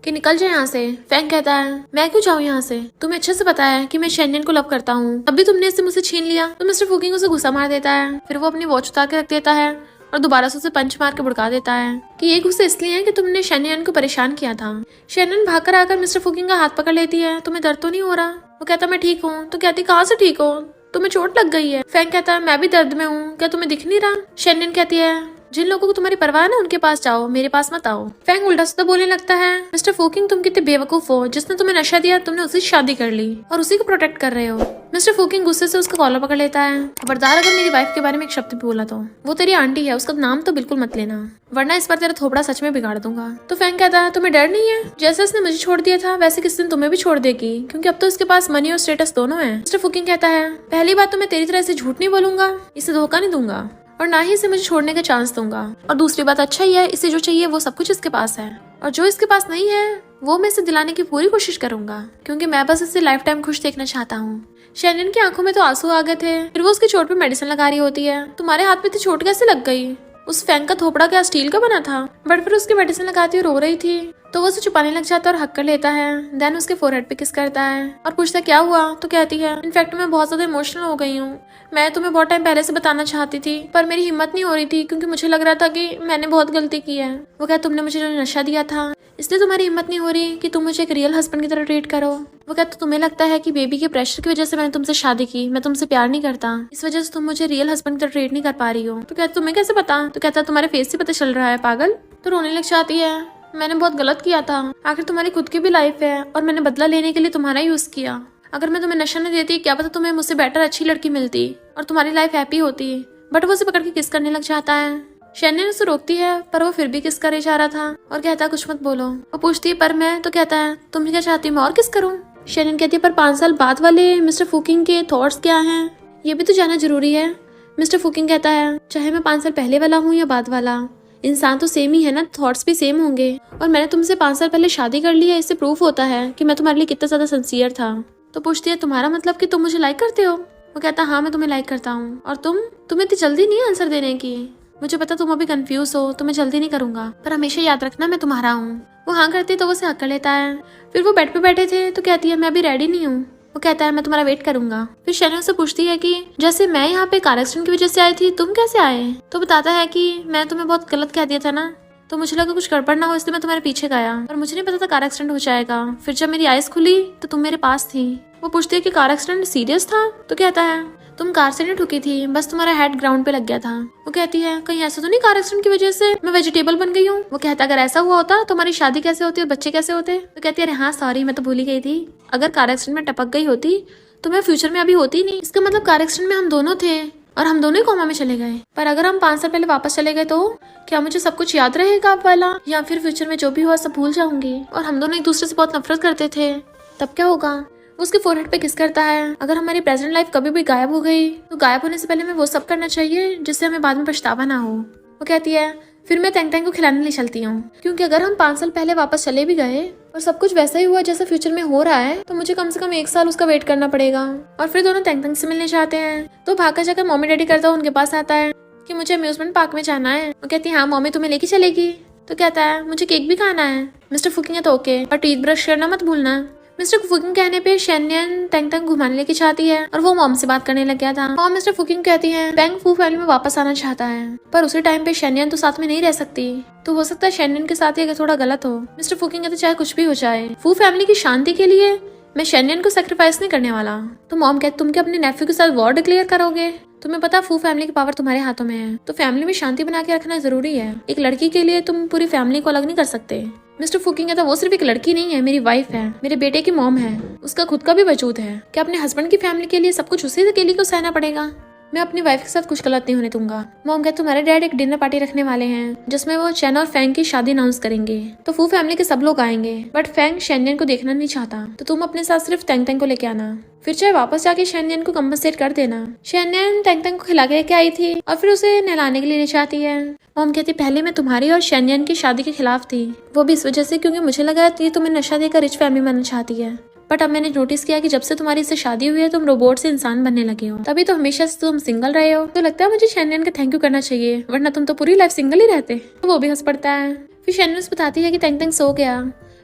कि निकल जाए यहाँ से। फैंग कहता है मैं क्यों जाऊँ यहाँ से, तुम्हें अच्छे से पता है कि मैं शेन्यन को लव करता हूँ, तब भी तुमने इससे मुझसे छीन लिया। तो मिस्टर फुकिंग उसे गुस्सा मार देता है। फिर वो अपनी वॉच उतार के रख देता है और दोबारा से उसे पंच मार के भड़का देता है कि ये गुस्से इसलिए है कि तुमने शेन्यन को परेशान किया था। शेन्यन भागकर आकर मिस्टर फुकिंग का हाथ पकड़ लेती है। तुम्हें दर्द तो नहीं हो रहा। वो कहता मैं ठीक हूँ। तो कहती कहाँ से ठीक हो, तुम्हें चोट लग गई है। फैंग कहता है मैं भी दर्द में हूँ, क्या तुम्हें दिख नहीं रहा। शेन्यन कहती है जिन लोगों को तुम्हारी परवाह है ना उनके पास जाओ, मेरे पास मत आओ। फैंग उल्टा सीधा बोलने लगता है, मिस्टर फूकिंग तुम कितने बेवकूफ हो, जिसने तुम्हें नशा दिया तुमने उसी से शादी कर ली और उसी को प्रोटेक्ट कर रहे हो। मिस्टर फूकिंग गुस्से से उसका कॉलर पकड़ लेता है, खबरदार अगर मेरी वाइफ के बारे में एक शब्द भी बोला तो वो तेरी आंटी है, उसका नाम तो बिल्कुल मत लेना, वरना इस बार तेरा थोपड़ा सच में बिगाड़ दूंगा। तो फैंग कहता है, तुम्हें डर नहीं है? जैसे उसने मुझे छोड़ दिया था वैसे किस दिन तुम्हें भी छोड़ देगी, क्योंकि अब तो इसके पास मनी और स्टेटस दोनों है। मिस्टर फूकिंग कहता है, पहली बात तो मैं तेरी तरह से झूठ नहीं बोलूंगा, इसे धोखा नहीं दूंगा और ना ही इसे मुझे छोड़ने का चांस दूंगा। और दूसरी बात अच्छा ही है, इसे जो चाहिए वो सब कुछ इसके पास है और जो इसके पास नहीं है वो मैं इसे दिलाने की पूरी कोशिश करूंगा, क्योंकि मैं बस इसे लाइफ टाइम खुश देखना चाहता हूँ। शैनियन की आंखों में तो आंसू आ गए थे। फिर वो उसकी चोट पे मेडिसिन लगा रही होती है। तुम्हारे हाथ पे थी चोट कैसे लग गई? उस फैंग का थोपड़ा क्या स्टील का बना था? बट फिर उसकी मेडिसिन लगाती हुई रो रही थी तो वो उसे छुपाने लग जाता है और हक कर लेता है। देन उसके फोरहेड पे किस करता है और पूछता है क्या हुआ? तो कहती है, इनफैक्ट मैं बहुत ज्यादा इमोशनल हो गई हूँ। मैं तुम्हें बहुत टाइम पहले से बताना चाहती थी पर मेरी हिम्मत नहीं हो रही थी, क्योंकि मुझे लग रहा था कि मैंने बहुत गलती की है। वो क्या तुमने मुझे जो नशा दिया था इसलिए तुम्हारी हिम्मत नहीं हो रही कि तुम मुझे एक रियल हस्बैंड की तरह ट्रीट करो। वो कहता तुम्हें लगता है कि बेबी के प्रेशर की वजह से मैंने तुमसे शादी की, मैं तुमसे प्यार नहीं करता, इस वजह से तुम मुझे रियल हस्बैंड की तरह ट्रीट नहीं कर पा रही हो। तो कहता तुम्हें कैसे पता? तो कहता तुम्हारे फेस से पता चल रहा है पागल। तो रोने लग जाती है, मैंने बहुत गलत किया था, आखिर तुम्हारी खुद की भी लाइफ है और मैंने बदला लेने के लिए तुम्हारा यूज किया। अगर मैं तुम्हें नशा नहीं देती क्या पता तुम्हें मुझसे बेटर अच्छी लड़की मिलती और तुम्हारी लाइफ हैप्पी होती। बट वो उसे पकड़ के किस करने लग जाता है। शैनियन उसे रोकती है पर वो फिर भी किस करे जा रहा था और कहता है कुछ मत बोलो। वो पूछती है पर मैं, तो कहता है तुम क्या चाहती मैं और किस करूँ? शैनियन कहती है पर 5 साल बाद वाले मिस्टर फूकिंग के थॉट्स क्या हैं, ये भी तो जानना जरूरी है। मिस्टर फूकिंग कहता है चाहे मैं 5 साल पहले वाला हूँ या बाद वाला, इंसान तो सेम ही है ना, थॉट्स भी सेम होंगे। और मैंने तुमसे 5 साल पहले शादी कर ली है, इससे प्रूफ होता है कि मैं तुम्हारे लिए कितना ज्यादा सिंसियर था। तो पूछती है तुम्हारा मतलब कि तुम मुझे लाइक करते हो? वो कहता हाँ मैं तुम्हें लाइक करता हूँ। और तुम्हें इतनी जल्दी नहीं आंसर देने की, मुझे पता तुम अभी कंफ्यूज हो, तो मैं जल्दी नहीं करूंगा, पर हमेशा याद रखना मैं तुम्हारा हूँ। वो हाँ करती तो वो उसे हक कर लेता है। फिर वो बेड पे बैठे थे तो कहती है मैं अभी रेडी नहीं हूँ। वो कहता है मैं तुम्हारा वेट करूंगा। फिर शैनियन से पूछती है कि जैसे मैं यहाँ पे कार एक्सीडेंट की वजह से आई थी तुम कैसे आए? तो बताता है कि मैं तुम्हें बहुत गलत कह दिया था ना, तो मुझे लगा कुछ गड़बड़ ना हो इसलिए मैं तुम्हारे पीछे गया, पर मुझे नहीं पता था कार एक्सीडेंट हो जाएगा। फिर जब मेरी आइज खुली तो तुम मेरे पास थी। वो पूछती है कि कार एक्सीडेंट सीरियस था? तो कहता है तुम कार से नहीं ठुकी थी, बस तुम्हारा हेड ग्राउंड पे लग गया था। वो कहती है कहीं ऐसा तो नहीं कार एक्सीडेंट की वजह से मैं वेजिटेबल बन गई हूँ? वो कहता अगर ऐसा हुआ होता तो हमारी शादी कैसे होती और बच्चे कैसे होते? तो कहती है अरे हाँ सॉरी मैं तो भूल ही गई थी, अगर कार एक्सीडेंट में टपक गई होती तो मैं फ्यूचर में अभी होती नहीं। इसका मतलब कार एक्सीडेंट में हम दोनों थे और हम दोनों ही कोमा में चले गए। पर अगर हम 5 साल पहले वापस चले गए तो क्या मुझे सब कुछ याद रहेगा अब वाला, या फिर फ्यूचर में जो भी हुआ सब भूल जाऊंगी? और हम दोनों एक दूसरे से बहुत नफरत करते थे, तब क्या होगा? उसके फोरहेड पे किस करता है। अगर हमारी प्रेजेंट लाइफ कभी भी गायब हो गई तो गायब होने से पहले हमें वो सब करना चाहिए जिससे हमें बाद में पछतावा ना हो। वो कहती है फिर मैं टैंग टैंग को खिलाने ले चलती हूँ, क्योंकि अगर हम 5 साल पहले वापस चले भी गए और सब कुछ वैसा ही हुआ जैसा फ्यूचर में हो रहा है तो मुझे कम से कम 1 साल उसका वेट करना पड़ेगा। और फिर दोनों टैंग टैंग से मिलने जाते हैं तो भागा जाकर मम्मी डैडी करता हुआ उनके पास आता है कि मुझे अम्यूजमेंट पार्क में जाना है। वो कहती है हाँ मम्मी तुम्हें लेके चलेगी। तो कहता है मुझे केक भी खाना है। मिस्टर फूकिंग है तो ओके, पर टीथ ब्रश करना मत भूलना। मिस्टर फूकिंग कहने पे शैनियन टैंग टैंग घुमाने लेके चाहती है और वो मॉम से बात करने लग गया था। मॉम मिस्टर फूकिंग कहती है टैंग फू फैमिली में वापस आना चाहता है, पर उसी टाइम पे शैनियन तो साथ में नहीं रह सकती, तो हो सकता है शैनियन के साथ ये थोड़ा गलत हो। मिस्टर फूकिंग कहते चाहे कुछ भी हो जाए फू फैमिली की शांति के लिए मैं शैनियन को सेक्रीफाइस नहीं करने वाला। तो मॉम कहती तुम क्या अपने नेफ्यू के साथ वॉर डिक्लेयर करोगे? तुम्हें पता फू फैमिली की पावर तुम्हारे हाथों में है, तो फैमिली में शांति बना के रखना जरूरी है। एक लड़की के लिए तुम पूरी फैमिली को अलग नहीं कर सकते। मिस्टर फूकिंग कहता वो सिर्फ एक लड़की नहीं है, मेरी वाइफ है, मेरे बेटे की मॉम है, उसका खुद का भी वजूद है। क्या अपने हस्बैंड की फैमिली के लिए सब कुछ उसी अकेली को सहना पड़ेगा? मैं अपनी वाइफ के साथ कुछ गलत नहीं होने दूंगा। मॉम कहते तुम्हारे डैड एक डिनर पार्टी रखने वाले हैं जिसमें वो चैन और फैंग की शादी अनाउंस करेंगे, तो फू फैमिली के सब लोग आएंगे, बट फैंग शैनियन को देखना नहीं चाहता, तो तुम अपने साथ सिर्फ टैंग टैंग को लेके आना, फिर चाहे वापस जाके शैनियन को कंपनसेट कर देना। शैनियन टैंग टैंग को खिला के लेके आई थी और फिर उसे नहलाने के लिए ले जाती है। मॉम कहती पहले मैं तुम्हारी और शैनियन की शादी के खिलाफ थी, वो भी इस वजह से क्योंकि मुझे लगा ये तुम्हें नशा देकर रिच फैमिली बनना चाहती है, बट अब मैंने नोटिस किया कि जब से तुम्हारी इससे शादी हुई है तुम रोबोट से इंसान बनने लगे हो, तभी तो हमेशा से तुम सिंगल रहे हो। तो लगता है मुझे शैनियन का थैंक यू करना चाहिए, वरना तुम तो पूरी लाइफ सिंगल ही रहते। तो वो भी हंस पड़ता है। फिर शैनियन बताती है कि टैंग टैंग सो गया,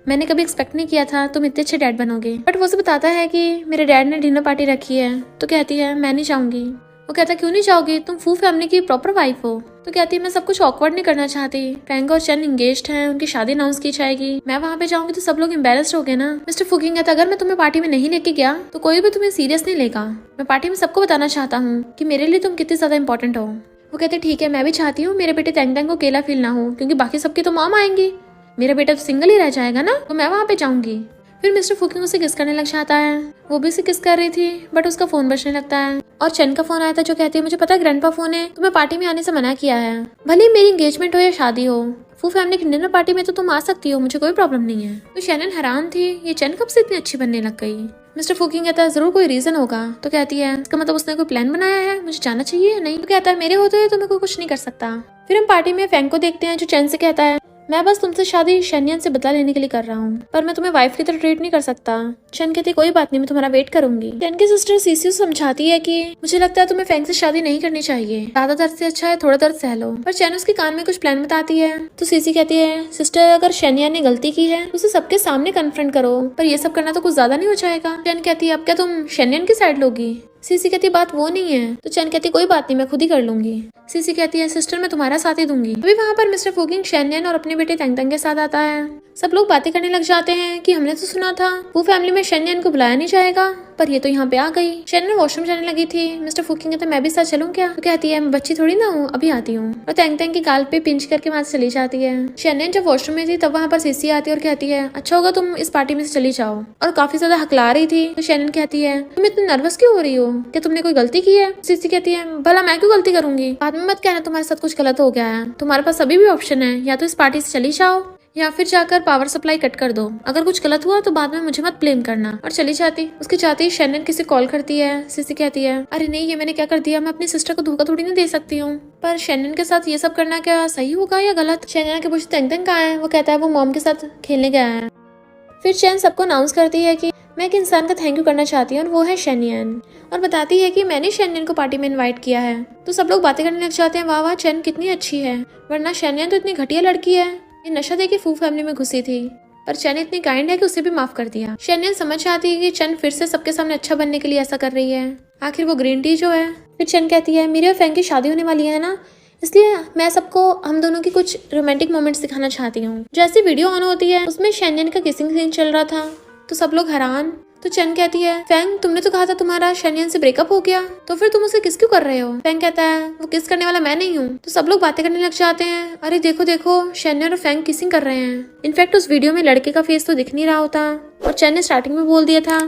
मैंने कभी एक्सपेक्ट नहीं किया था तुम इतने अच्छे डैड बनोगे। बट वो उसे बताता है कि मेरे डैड ने डिनर पार्टी रखी है। तो कहती है मैं नहीं जाऊंगी। वो कहता क्यों नहीं जाओगी, तुम फू फैमिली की प्रॉपर वाइफ हो। तो कहती है मैं सब कुछ ऑकवर्ड नहीं करना चाहती, फैंग और चैन एंगेज्ड हैं, उनकी शादी अनाउंस की जाएगी, मैं वहाँ पे जाऊंगी तो सब लोग एम्बेरस्ड हो गए ना। मिस्टर फूकिंग कहता अगर मैं तुम्हें पार्टी में नहीं लेके गया तो कोई भी तुम्हें सीरियस नहीं लेगा, मैं पार्टी में सबको बताना चाहता हूँ कि मेरे लिए तुम कितनी ज्यादा इंपॉर्टेंट हो। वो कहते ठीक है, मैं भी चाहती हूँ मेरे बेटे तेंग तेंग को अकेला फील ना हो, क्योंकि बाकी सबकी तो मॉम आएंगी, मेरा बेटा तो सिंगल ही रह जाएगा ना, तो मैं वहाँ पे जाऊंगी। फिर मिस्टर फुकिंग उसे किस करने लग जाता है। वो भी उसे किस कर रही थी, बट उसका फोन बजने लगता है और चेन का फोन आया था, जो कहती है मुझे पता है ग्रैंडपा फोन है, तुम्हें पार्टी में आने से मना किया है, भले ही मेरी एंगेजमेंट हो या शादी हो, फू फैमिली की डिनर पार्टी में तो तुम आ सकती हो, मुझे कोई प्रॉब्लम नहीं है। तो शैनन हैरान थी, ये चेन कब से इतनी अच्छी बनने लग गई। मिस्टर फुकिंग कहता है जरूर कोई रीजन होगा। तो कहती है इसका मतलब उसने कोई प्लान बनाया है, मुझे जाना चाहिए या नहीं। तो कहता है मेरे होते हुए तुम्हें कोई कुछ नहीं कर सकता। फिर हम पार्टी में फैंग को देखते हैं, जो चेन से कहता है मैं बस तुमसे शादी शेनियन से बदला लेने के लिए कर रहा हूँ, पर मैं तुम्हें वाइफ की तरह ट्रीट नहीं कर सकता। चेन कहती कोई बात नहीं, मैं तुम्हारा वेट करूंगी। चेन की सिस्टर सीसी समझाती है कि मुझे लगता है तुम्हें फैंग से शादी नहीं करनी चाहिए, ज्यादा दर्द से अच्छा है थोड़ा दर्द सह लो। पर चेन उसके कान में कुछ प्लान बताती है। तो सीसी कहती है सिस्टर अगर शेनियन ने गलती की है तो उसे सबके सामने कन्फ्रंट करो, पर ये सब करना तो कुछ ज्यादा नहीं हो जाएगा। चेन कहती है अब क्या तुम शेनियन की साइड लोगी। सीसी कहती बात वो नहीं है। तो चेन कहती कोई बात नहीं, मैं खुद ही कर लूंगी। सीसी कहती है सिस्टर मैं तुम्हारा साथ ही दूंगी। अभी वहाँ पर मिस्टर फुकिंग शेनियन और अपने बेटे तेंग तेंग के साथ आता है। सब लोग बातें करने लग जाते हैं कि हमने तो सुना था वो फैमिली में शेनियन को बुलाया नहीं जाएगा, पर ये तो यहाँ पे आ गई। शेनियन वॉशरूम जाने लगी थी। मिस्टर फुकिंग कहता मैं भी साथ चलूं क्या। तो कहती है मैं बच्ची थोड़ी ना हूँ, अभी आती हूँ। और तेंग तेंग की गाल पे पिंच करके वहाँ से चली जाती है। शेनियन जब वॉशरूम में थी तब वहाँ पर सीसी आती है और कहती है अच्छा होगा तुम इस पार्टी में से चली जाओ, और काफी ज्यादा हकला रही थी। तो शेनियन कहती है तुम इतनी नर्वस क्यों हो रही हो, क्या तुमने कोई गलती की है। सीसी कहती है भला मैं क्यों गलती करूंगी, बाद में मत कहना तुम्हारे साथ कुछ गलत हो गया है, तुम्हारे पास अभी भी ऑप्शन है, या तो इस पार्टी से चली जाओ या फिर जाकर पावर सप्लाई कट कर दो, अगर कुछ गलत हुआ तो बाद में मुझे मत ब्लेम करना। और चली जाती। उसके जाते ही शेनियन किसी कॉल करती है। सीसी कहती है अरे नहीं ये मैंने क्या कर दिया, मैं अपनी सिस्टर को धोखा थोड़ी नहीं दे सकती हूँ, पर शेनियन के साथ ये सब करना क्या सही होगा या गलत। शेनियन के पूछते तेंग तेंग कहाँ है। वो कहता है वो मॉम के साथ खेलने गया है। फिर चेन सबको अनाउंस करती है कि मैं एक इंसान का थैंक यू करना चाहती हूँ और वो है शेनियन, और बताती है कि मैंने शेनियन को पार्टी में इनवाइट किया है। तो सब लोग बातें करने लग जाते हैं वाह वाह चेन कितनी अच्छी है, वरना शेनियन तो इतनी घटिया लड़की है, ये नशा देके फू फैमिली में घुसी थी, पर चेन इतनी काइंड है कि उसे भी माफ कर दिया। शेनियन समझ जाती है कि चेन फिर से सबके सामने अच्छा बनने के लिए ऐसा कर रही है, आखिर वो ग्रीन टी जो है। फिर चेन कहती है मेरी और फैंग की शादी होने वाली है ना, इसलिए मैं सबको हम दोनों की कुछ रोमांटिक मोमेंट्स दिखाना चाहती हूँ। जैसी वीडियो ऑन होती है उसमें शेनियन का किसिंग सीन चल रहा था, तो सब लोग हैरान। तो चेन कहती है फैंग तुमने तो कहा था तुम्हारा शेनियन से ब्रेकअप हो गया, तो फिर तुम उसे किस क्यों कर रहे हो। फैंग कहता है वो किस करने वाला मैं नहीं हूँ। तो सब लोग बातें करने लग जाते हैं अरे देखो देखो शेनियन और फैंग किसिंग कर रहे हैं। इनफैक्ट उस वीडियो में लड़के का फेस तो दिख नहीं रहा होता, और चेन ने स्टार्टिंग में बोल दिया था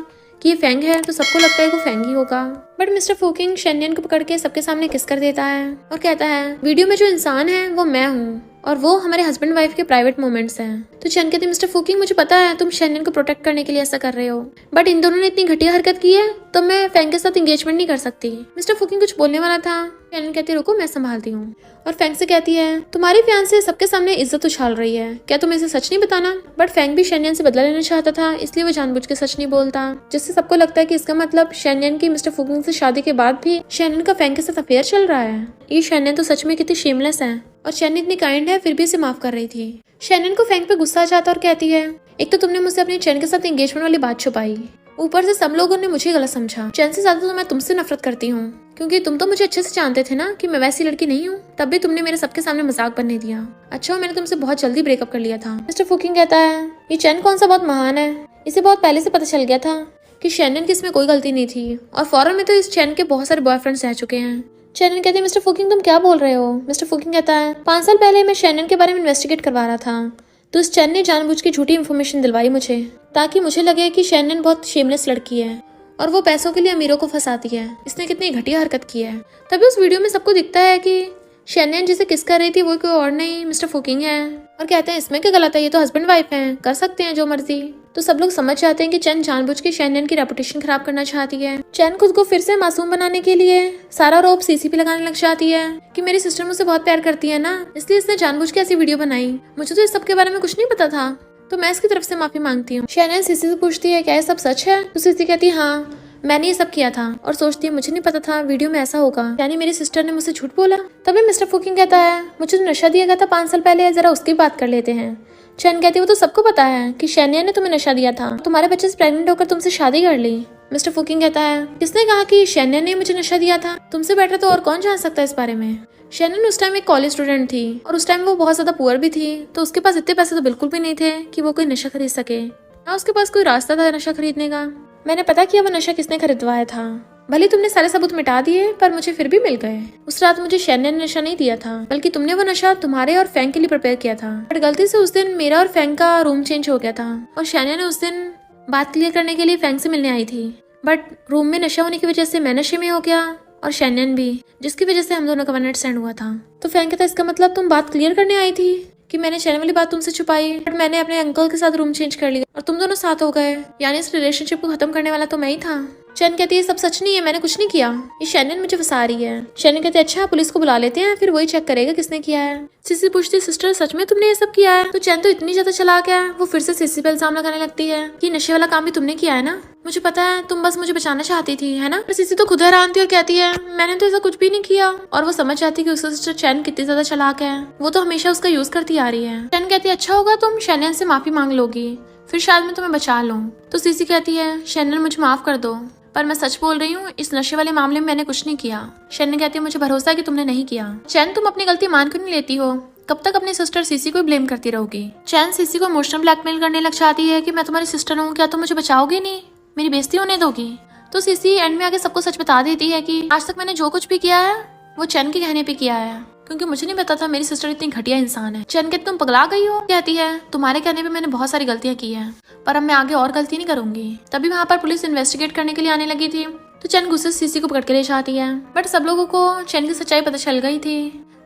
कि ये फैंग है, तो सबको लगता है वो फैंग ही होगा। बट मिस्टर फुकिंग शेनियन को पकड़ के सबके सामने किस कर देता है और कहता है वीडियो में जो इंसान है वो मैं हूँ, और वो हमारे हस्बैंड वाइफ के प्राइवेट मोमेंट्स हैं। तो चेन कहती है मिस्टर फुकिंग मुझे पता है तुम शेनियन को प्रोटेक्ट करने के लिए ऐसा कर रहे हो, बट इन दोनों ने इतनी घटिया हरकत की है तो मैं फैंग के साथ एंगेजमेंट नहीं कर सकती। मिस्टर फुकिंग कुछ बोलने वाला था, शेनियन कहती है रुको मैं संभालती हूँ, और फैंग से कहती है तुम्हारी फियांसे सबके सामने इज्जत उछाल रही है, क्या तुम्हें इसे सच नहीं बताना। बट फैंग भी शेनियन से बदला लेना चाहता था, इसलिए वो जानबूझ के सच नहीं बोलता, जिससे सबको लगता है कि इसका मतलब शेनियन की मिस्टर फुकिंग से शादी के बाद भी शेनियन का फैंग के साथ अफेयर चल रहा है। ये शेनियन तो सच में कितनी शेमलेस है, और शेनियन इतनी काइंड है फिर भी इसे माफ कर रही थी। शेनियन को फैंग पे गुस्सा आ जाता और कहती है एक तो तुमने मुझसे अपनी चेन के साथ एंगेजमेंट वाली बात छुपाई, ऊपर से सब लोगों ने मुझे गलत समझा। चेन से ज्यादा तो मैं तुमसे नफरत करती हूँ, क्योंकि तुम तो मुझे अच्छे से जानते थे ना कि मैं वैसी लड़की नहीं हूँ, तब भी तुमने मेरे सबके सामने मजाक बनने दिया। अच्छा मैंने तुमसे बहुत जल्दी ब्रेकअप कर लिया था। मिस्टर फुकिंग कहता है ये चेन कौन सा बहुत महान है, इसे बहुत पहले से पता चल गया था कि शेनियन की इसमें कोई गलती नहीं थी, और फॉरन में तो इस चेन के बहुत सारे बॉयफ्रेंड्स रह चुके हैं। शेनियन कहती है मिस्टर फुकिंग तुम क्या बोल रहे हो। मिस्टर फुकिंग कहता है 5 साल पहले मैं शेनियन के बारे में इन्वेस्टिगेट करवा रहा था, तो इस चेन ने जानबूझ के झूठी इन्फॉर्मेशन दिलवाई मुझे, ताकि मुझे लगे कि शेनियन बहुत शेमलेस लड़की है और वो पैसों के लिए अमीरों को फंसाती है। इसने कितनी घटिया हरकत की है। तभी उस वीडियो में सबको दिखता है कि शेनियन जिसे किस कर रही थी वो कोई और नहीं मिस्टर फुकिंग है, और कहते हैं इसमें क्या गलत है, ये तो हस्बैंड वाइफ हैं, कर सकते हैं जो मर्जी। तो सब लोग समझ जाते हैं कि चेन जानबूझ के शेनियन की रेपुटेशन खराब करना चाहती है। चेन खुद को फिर से मासूम बनाने के लिए सारा रोप सीसी पे लगाने लग जाती है कि मेरी सिस्टर मुझसे बहुत प्यार करती है ना, इसलिए इसने जानबूझ के ऐसी वीडियो बनाई, मुझे तो इस सब के बारे में कुछ नहीं पता था, तो मैं इसकी तरफ से माफी मांगती हूँ। शेनियन सीसी से पूछती है क्या ये सब सच है। तो सीसी कहती है हाँ मैंने ये सब किया था, और सोचती है मुझे नहीं पता था वीडियो में ऐसा होगा, यानी मेरी सिस्टर ने मुझसे झूठ बोला। तभी मिस्टर फुकिंग कहता है मुझे तो नशा दिया गया था 5 साल पहले, जरा उसकी बात कर लेते हैं। चेन कहती है वो तो सबको पता है कि शेनियन ने तुम्हें नशा दिया था, तुम्हारे बच्चे से प्रेग्नेंट होकर तुमसे शादी कर ली। मिस्टर फुकिंग कहता है किसने कहा कि शेनियन ने मुझे नशा दिया था, तुमसे बेटर तो और कौन जान सकता है इस बारे में। शेनियन उस टाइम एक कॉलेज स्टूडेंट थी, और उस टाइम वो बहुत ज्यादा पुअर भी थी, तो उसके पास इतने पैसे तो बिल्कुल भी नहीं थे कि वो कोई नशा खरीद सके, ना उसके पास कोई रास्ता था नशा खरीदने का। मैंने पता किया वो नशा किसने खरीदवाया था, भले तुमने सारे सबूत मिटा दिए पर मुझे फिर भी मिल गए। उस रात मुझे शैनन ने नशा नहीं दिया था, बल्कि तुमने वो नशा तुम्हारे और फैंक के लिए प्रिपेयर किया था। बट गलती से उस दिन मेरा और फैंक का रूम चेंज हो गया था और शैनन ने उस दिन बात क्लियर करने के लिए फैंक से मिलने आई थी। बट रूम में नशा होने की वजह से मैं नशे में हो गया और शैनन भी, जिसकी वजह से हम दोनों का वन नाइट स्टैंड हुआ था। तो फैंक कहता इसका मतलब तुम बात क्लियर करने आई थी कि मैंने शैनन वाली बात तुमसे छुपाई, बट मैंने अपने अंकल के साथ रूम चेंज कर लिया और तुम दोनों साथ हो गए। यानी इस रिलेशनशिप को खत्म करने वाला तो मैं ही था। चैन कहती है सब सच नहीं है, मैंने कुछ नहीं किया, ये शैनन मुझे फंसा रही है। शैनन कहते अच्छा पुलिस को बुला लेते हैं, फिर वही चेक करेगा किसने किया है। सिसी पूछती सिस्टर सच में तुमने ये सब किया है? तो चैन तो इतनी ज्यादा चालाक है, वो फिर से सिसी पे इल्जाम लगाने लगती है कि नशे वाला काम भी तुमने किया है ना। मुझे पता है तुम बस मुझे बचाना चाहती थी, है ना। सिसी तो खुद हैरान थी और कहती है मैंने तो ऐसा कुछ भी नहीं किया। और वो समझ जाती है कि उसकी सिस्टर चैन कितनी ज्यादा चालाक है, वो तो हमेशा उसका यूज करती आ रही है। चैन कहती है अच्छा होगा तुम शैनन से माफी मांग लोगी, फिर शायद मैं तुम्हें बचा लूं। तो सिसी कहती है शैनन मुझे माफ कर दो, पर मैं सच बोल रही हूँ, इस नशे वाले मामले में मैंने कुछ नहीं किया। शैनन कहती है मुझे भरोसा है कि तुमने नहीं किया। चैन तुम अपनी गलती मान क्यों नहीं लेती हो? कब तक अपनी सिस्टर सीसी को ब्लेम करती रहोगी? चैन सीसी को इमोशनल ब्लैकमेल करने लग जाती है कि मैं तुम्हारी सिस्टर हूँ, क्या तुम मुझे बचाओगी नहीं, मेरी बेइज्जती होने दोगी? तो सीसी एंड में आके सबको सच बता देती है कि आज तक मैंने जो कुछ भी किया है वो चैन के कहने पे किया है, क्योंकि मुझे नहीं पता था मेरी सिस्टर इतनी घटिया इंसान है। चैन कहती तुम पगला गई हो? कहती है तुम्हारे कहने पे मैंने बहुत सारी गलतियां की है, पर अब मैं आगे और गलती नहीं करूंगी। तभी वहाँ पर पुलिस इन्वेस्टिगेट करने के लिए आने लगी थी, तो चैन गुस्से से सीसी को पकड़ के ले जाती है। बट सब लोगों को चैन की सच्चाई पता चल गई थी।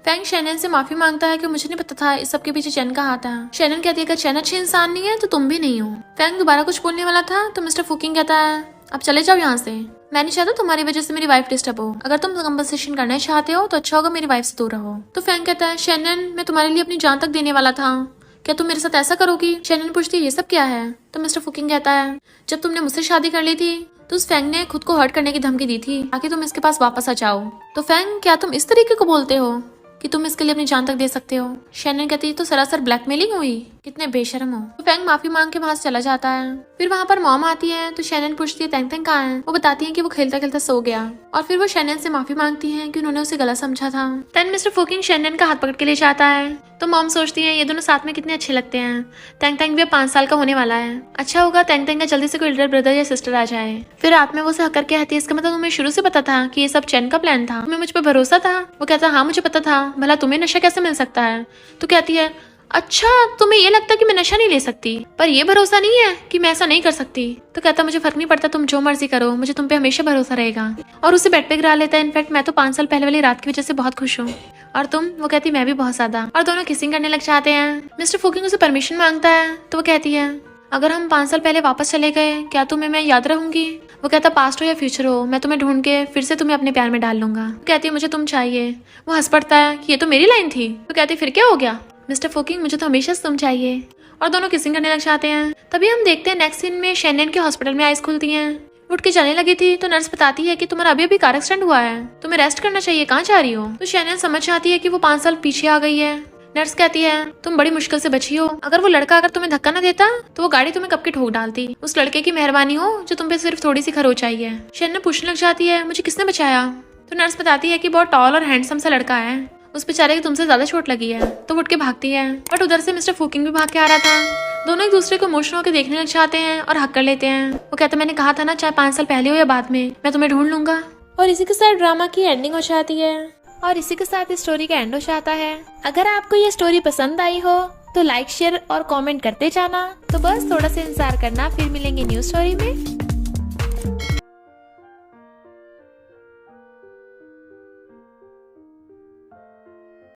फैंग शैनन से माफी मांगता है कि मुझे नहीं पता था इस सब के पीछे चैन का हाथ है। शैनन कहती है कि चैन अच्छी इंसान नहीं है तो तुम भी नहीं हो। फैंग दोबारा कुछ बोलने वाला था तो मिस्टर फुकिंग कहता है अब चले जाओ यहाँ से, मैं नहीं चाहता तुम्हारी वजह से मेरी वाइफ डिस्टर्ब हो। अगर तुम कंपनसेशन करना चाहते हो तो अच्छा होगा मेरी वाइफ से दूर रहो। तो फैंग कहता है शैनन मैं तुम्हारे लिए अपनी जान तक देने वाला था, क्या तुम मेरे साथ ऐसा करोगी? शैनन पूछती है ये सब क्या है? तो मिस्टर फुकिंग कहता है जब तुमने मुझसे शादी कर ली थी तो उस फैंग ने खुद को हर्ट करने की धमकी दी थी ताकि तुम इसके पास वापस आ जाओ। तो फैंग क्या तुम इस तरीके को बोलते हो कि तुम इसके लिए अपनी जान तक दे सकते हो? शैनन कहती है तो सरासर ब्लैकमेलिंग हुई, कितने बेशर्म हो। तो फैंग माफी मांग के वहां से चला जाता है। फिर वहां पर मॉम आती है तो शैनन पूछती है तैंग तैंग कहाँ है? वो बताती है कि वो खेलता खेलता सो गया और फिर वो शैनन से माफी मांगती है कि उन्होंने उसे गलत समझा था। देन मिस्टर फुकिंग शैनन का हाथ पकड़ के ले जाता है तो मॉम सोचती है ये दोनों साथ में कितने अच्छे लगते हैं। तैंग तैंग भी अब 5 साल का होने वाला है, अच्छा होगा तैंग तैंग का जल्दी से कोई एल्डर ब्रदर या सिस्टर आ जाए। फिर रात में वो उसे हक करके कहती है इसका मतलब तुम्हें शुरू से पता था कि ये सब चैन का प्लान था, तुम्हें मुझ पर भरोसा था? वो कहता हाँ मुझे पता था, भला तुम्हें नशा कैसे मिल सकता है? तो कहती है अच्छा तुम्हें ये लगता है कि मैं नशा नहीं ले सकती, पर ये भरोसा नहीं है कि मैं ऐसा नहीं कर सकती। तो कहता मुझे फर्क नहीं पड़ता, तुम जो मर्जी करो, मुझे तुम पे हमेशा भरोसा रहेगा। और उसे बेड पे गिरा लेता है। इनफैक्ट मैं तो 5 साल पहले वाली रात की वजह से बहुत खुश हूँ, और तुम? वो कहती मैं भी बहुत ज्यादा। और दोनों किसिंग करने लग जाते हैं। मिस्टर फुकिंग उसे परमिशन मांगता है तो वो कहती है अगर हम 5 साल पहले वापस चले गए क्या तुम्हें मैं याद रहूंगी? वो कहता पास्ट हो या फ्यूचर हो मैं तुम्हें ढूंढ के फिर से तुम्हें अपने प्यार में डाल लूंगा। वो कहती है मुझे तुम चाहिए। वो हंस पड़ता है कि ये तो मेरी लाइन थी। वो कहती फिर क्या हो गया? मिस्टर फुकिंग मुझे तो हमेशा से तुम चाहिए। और दोनों किसिंग करने लग जाते हैं। तभी हम देखते हैं नेक्स्ट सीन में शैनन के हॉस्पिटल में आइज खुलती हैं। उठ के जाने लगी थी तो नर्स बताती है कि तुम्हारा अभी अभी कार एक्सीडेंट हुआ है, तुम्हें रेस्ट करना चाहिए, कहाँ जा रही हो? तो शैनन समझ जाती है कि वो 5 साल पीछे आ गई है। नर्स कहती है तुम बड़ी मुश्किल से बची हो, अगर वो लड़का अगर तुम्हें धक्का न देता तो वो गाड़ी तुम्हें कब के ठोक डालती। उस लड़के की मेहरबानी हो जो तुम पे सिर्फ थोड़ी सी खरोच आई है। शैनन पूछने लग जाती है मुझे किसने बचाया? तो नर्स बताती है कि बहुत टॉल और हैंडसम सा लड़का है, उस बेचारे की तुमसे ज्यादा चोट लगी है। तो उठ के भागती है, बट उधर से मिस्टर फुकिंग भी भाग के आ रहा था। दोनों एक दूसरे को इमोशनल होकर देखने लग जाते हैं और हक कर लेते हैं। वो कहता मैंने कहा था ना चाहे 5 साल पहले हो या बाद में, मैं तुम्हें ढूंढ लूंगा। और इसी के साथ ड्रामा की एंडिंग हो जाती है और इसी के साथ इस स्टोरी का एंड हो जाता है। अगर आपको ये स्टोरी पसंद आई हो तो लाइक शेयर और कमेंट करते जाना। तो बस थोड़ा सा इंतजार करना, फिर मिलेंगे न्यू स्टोरी में।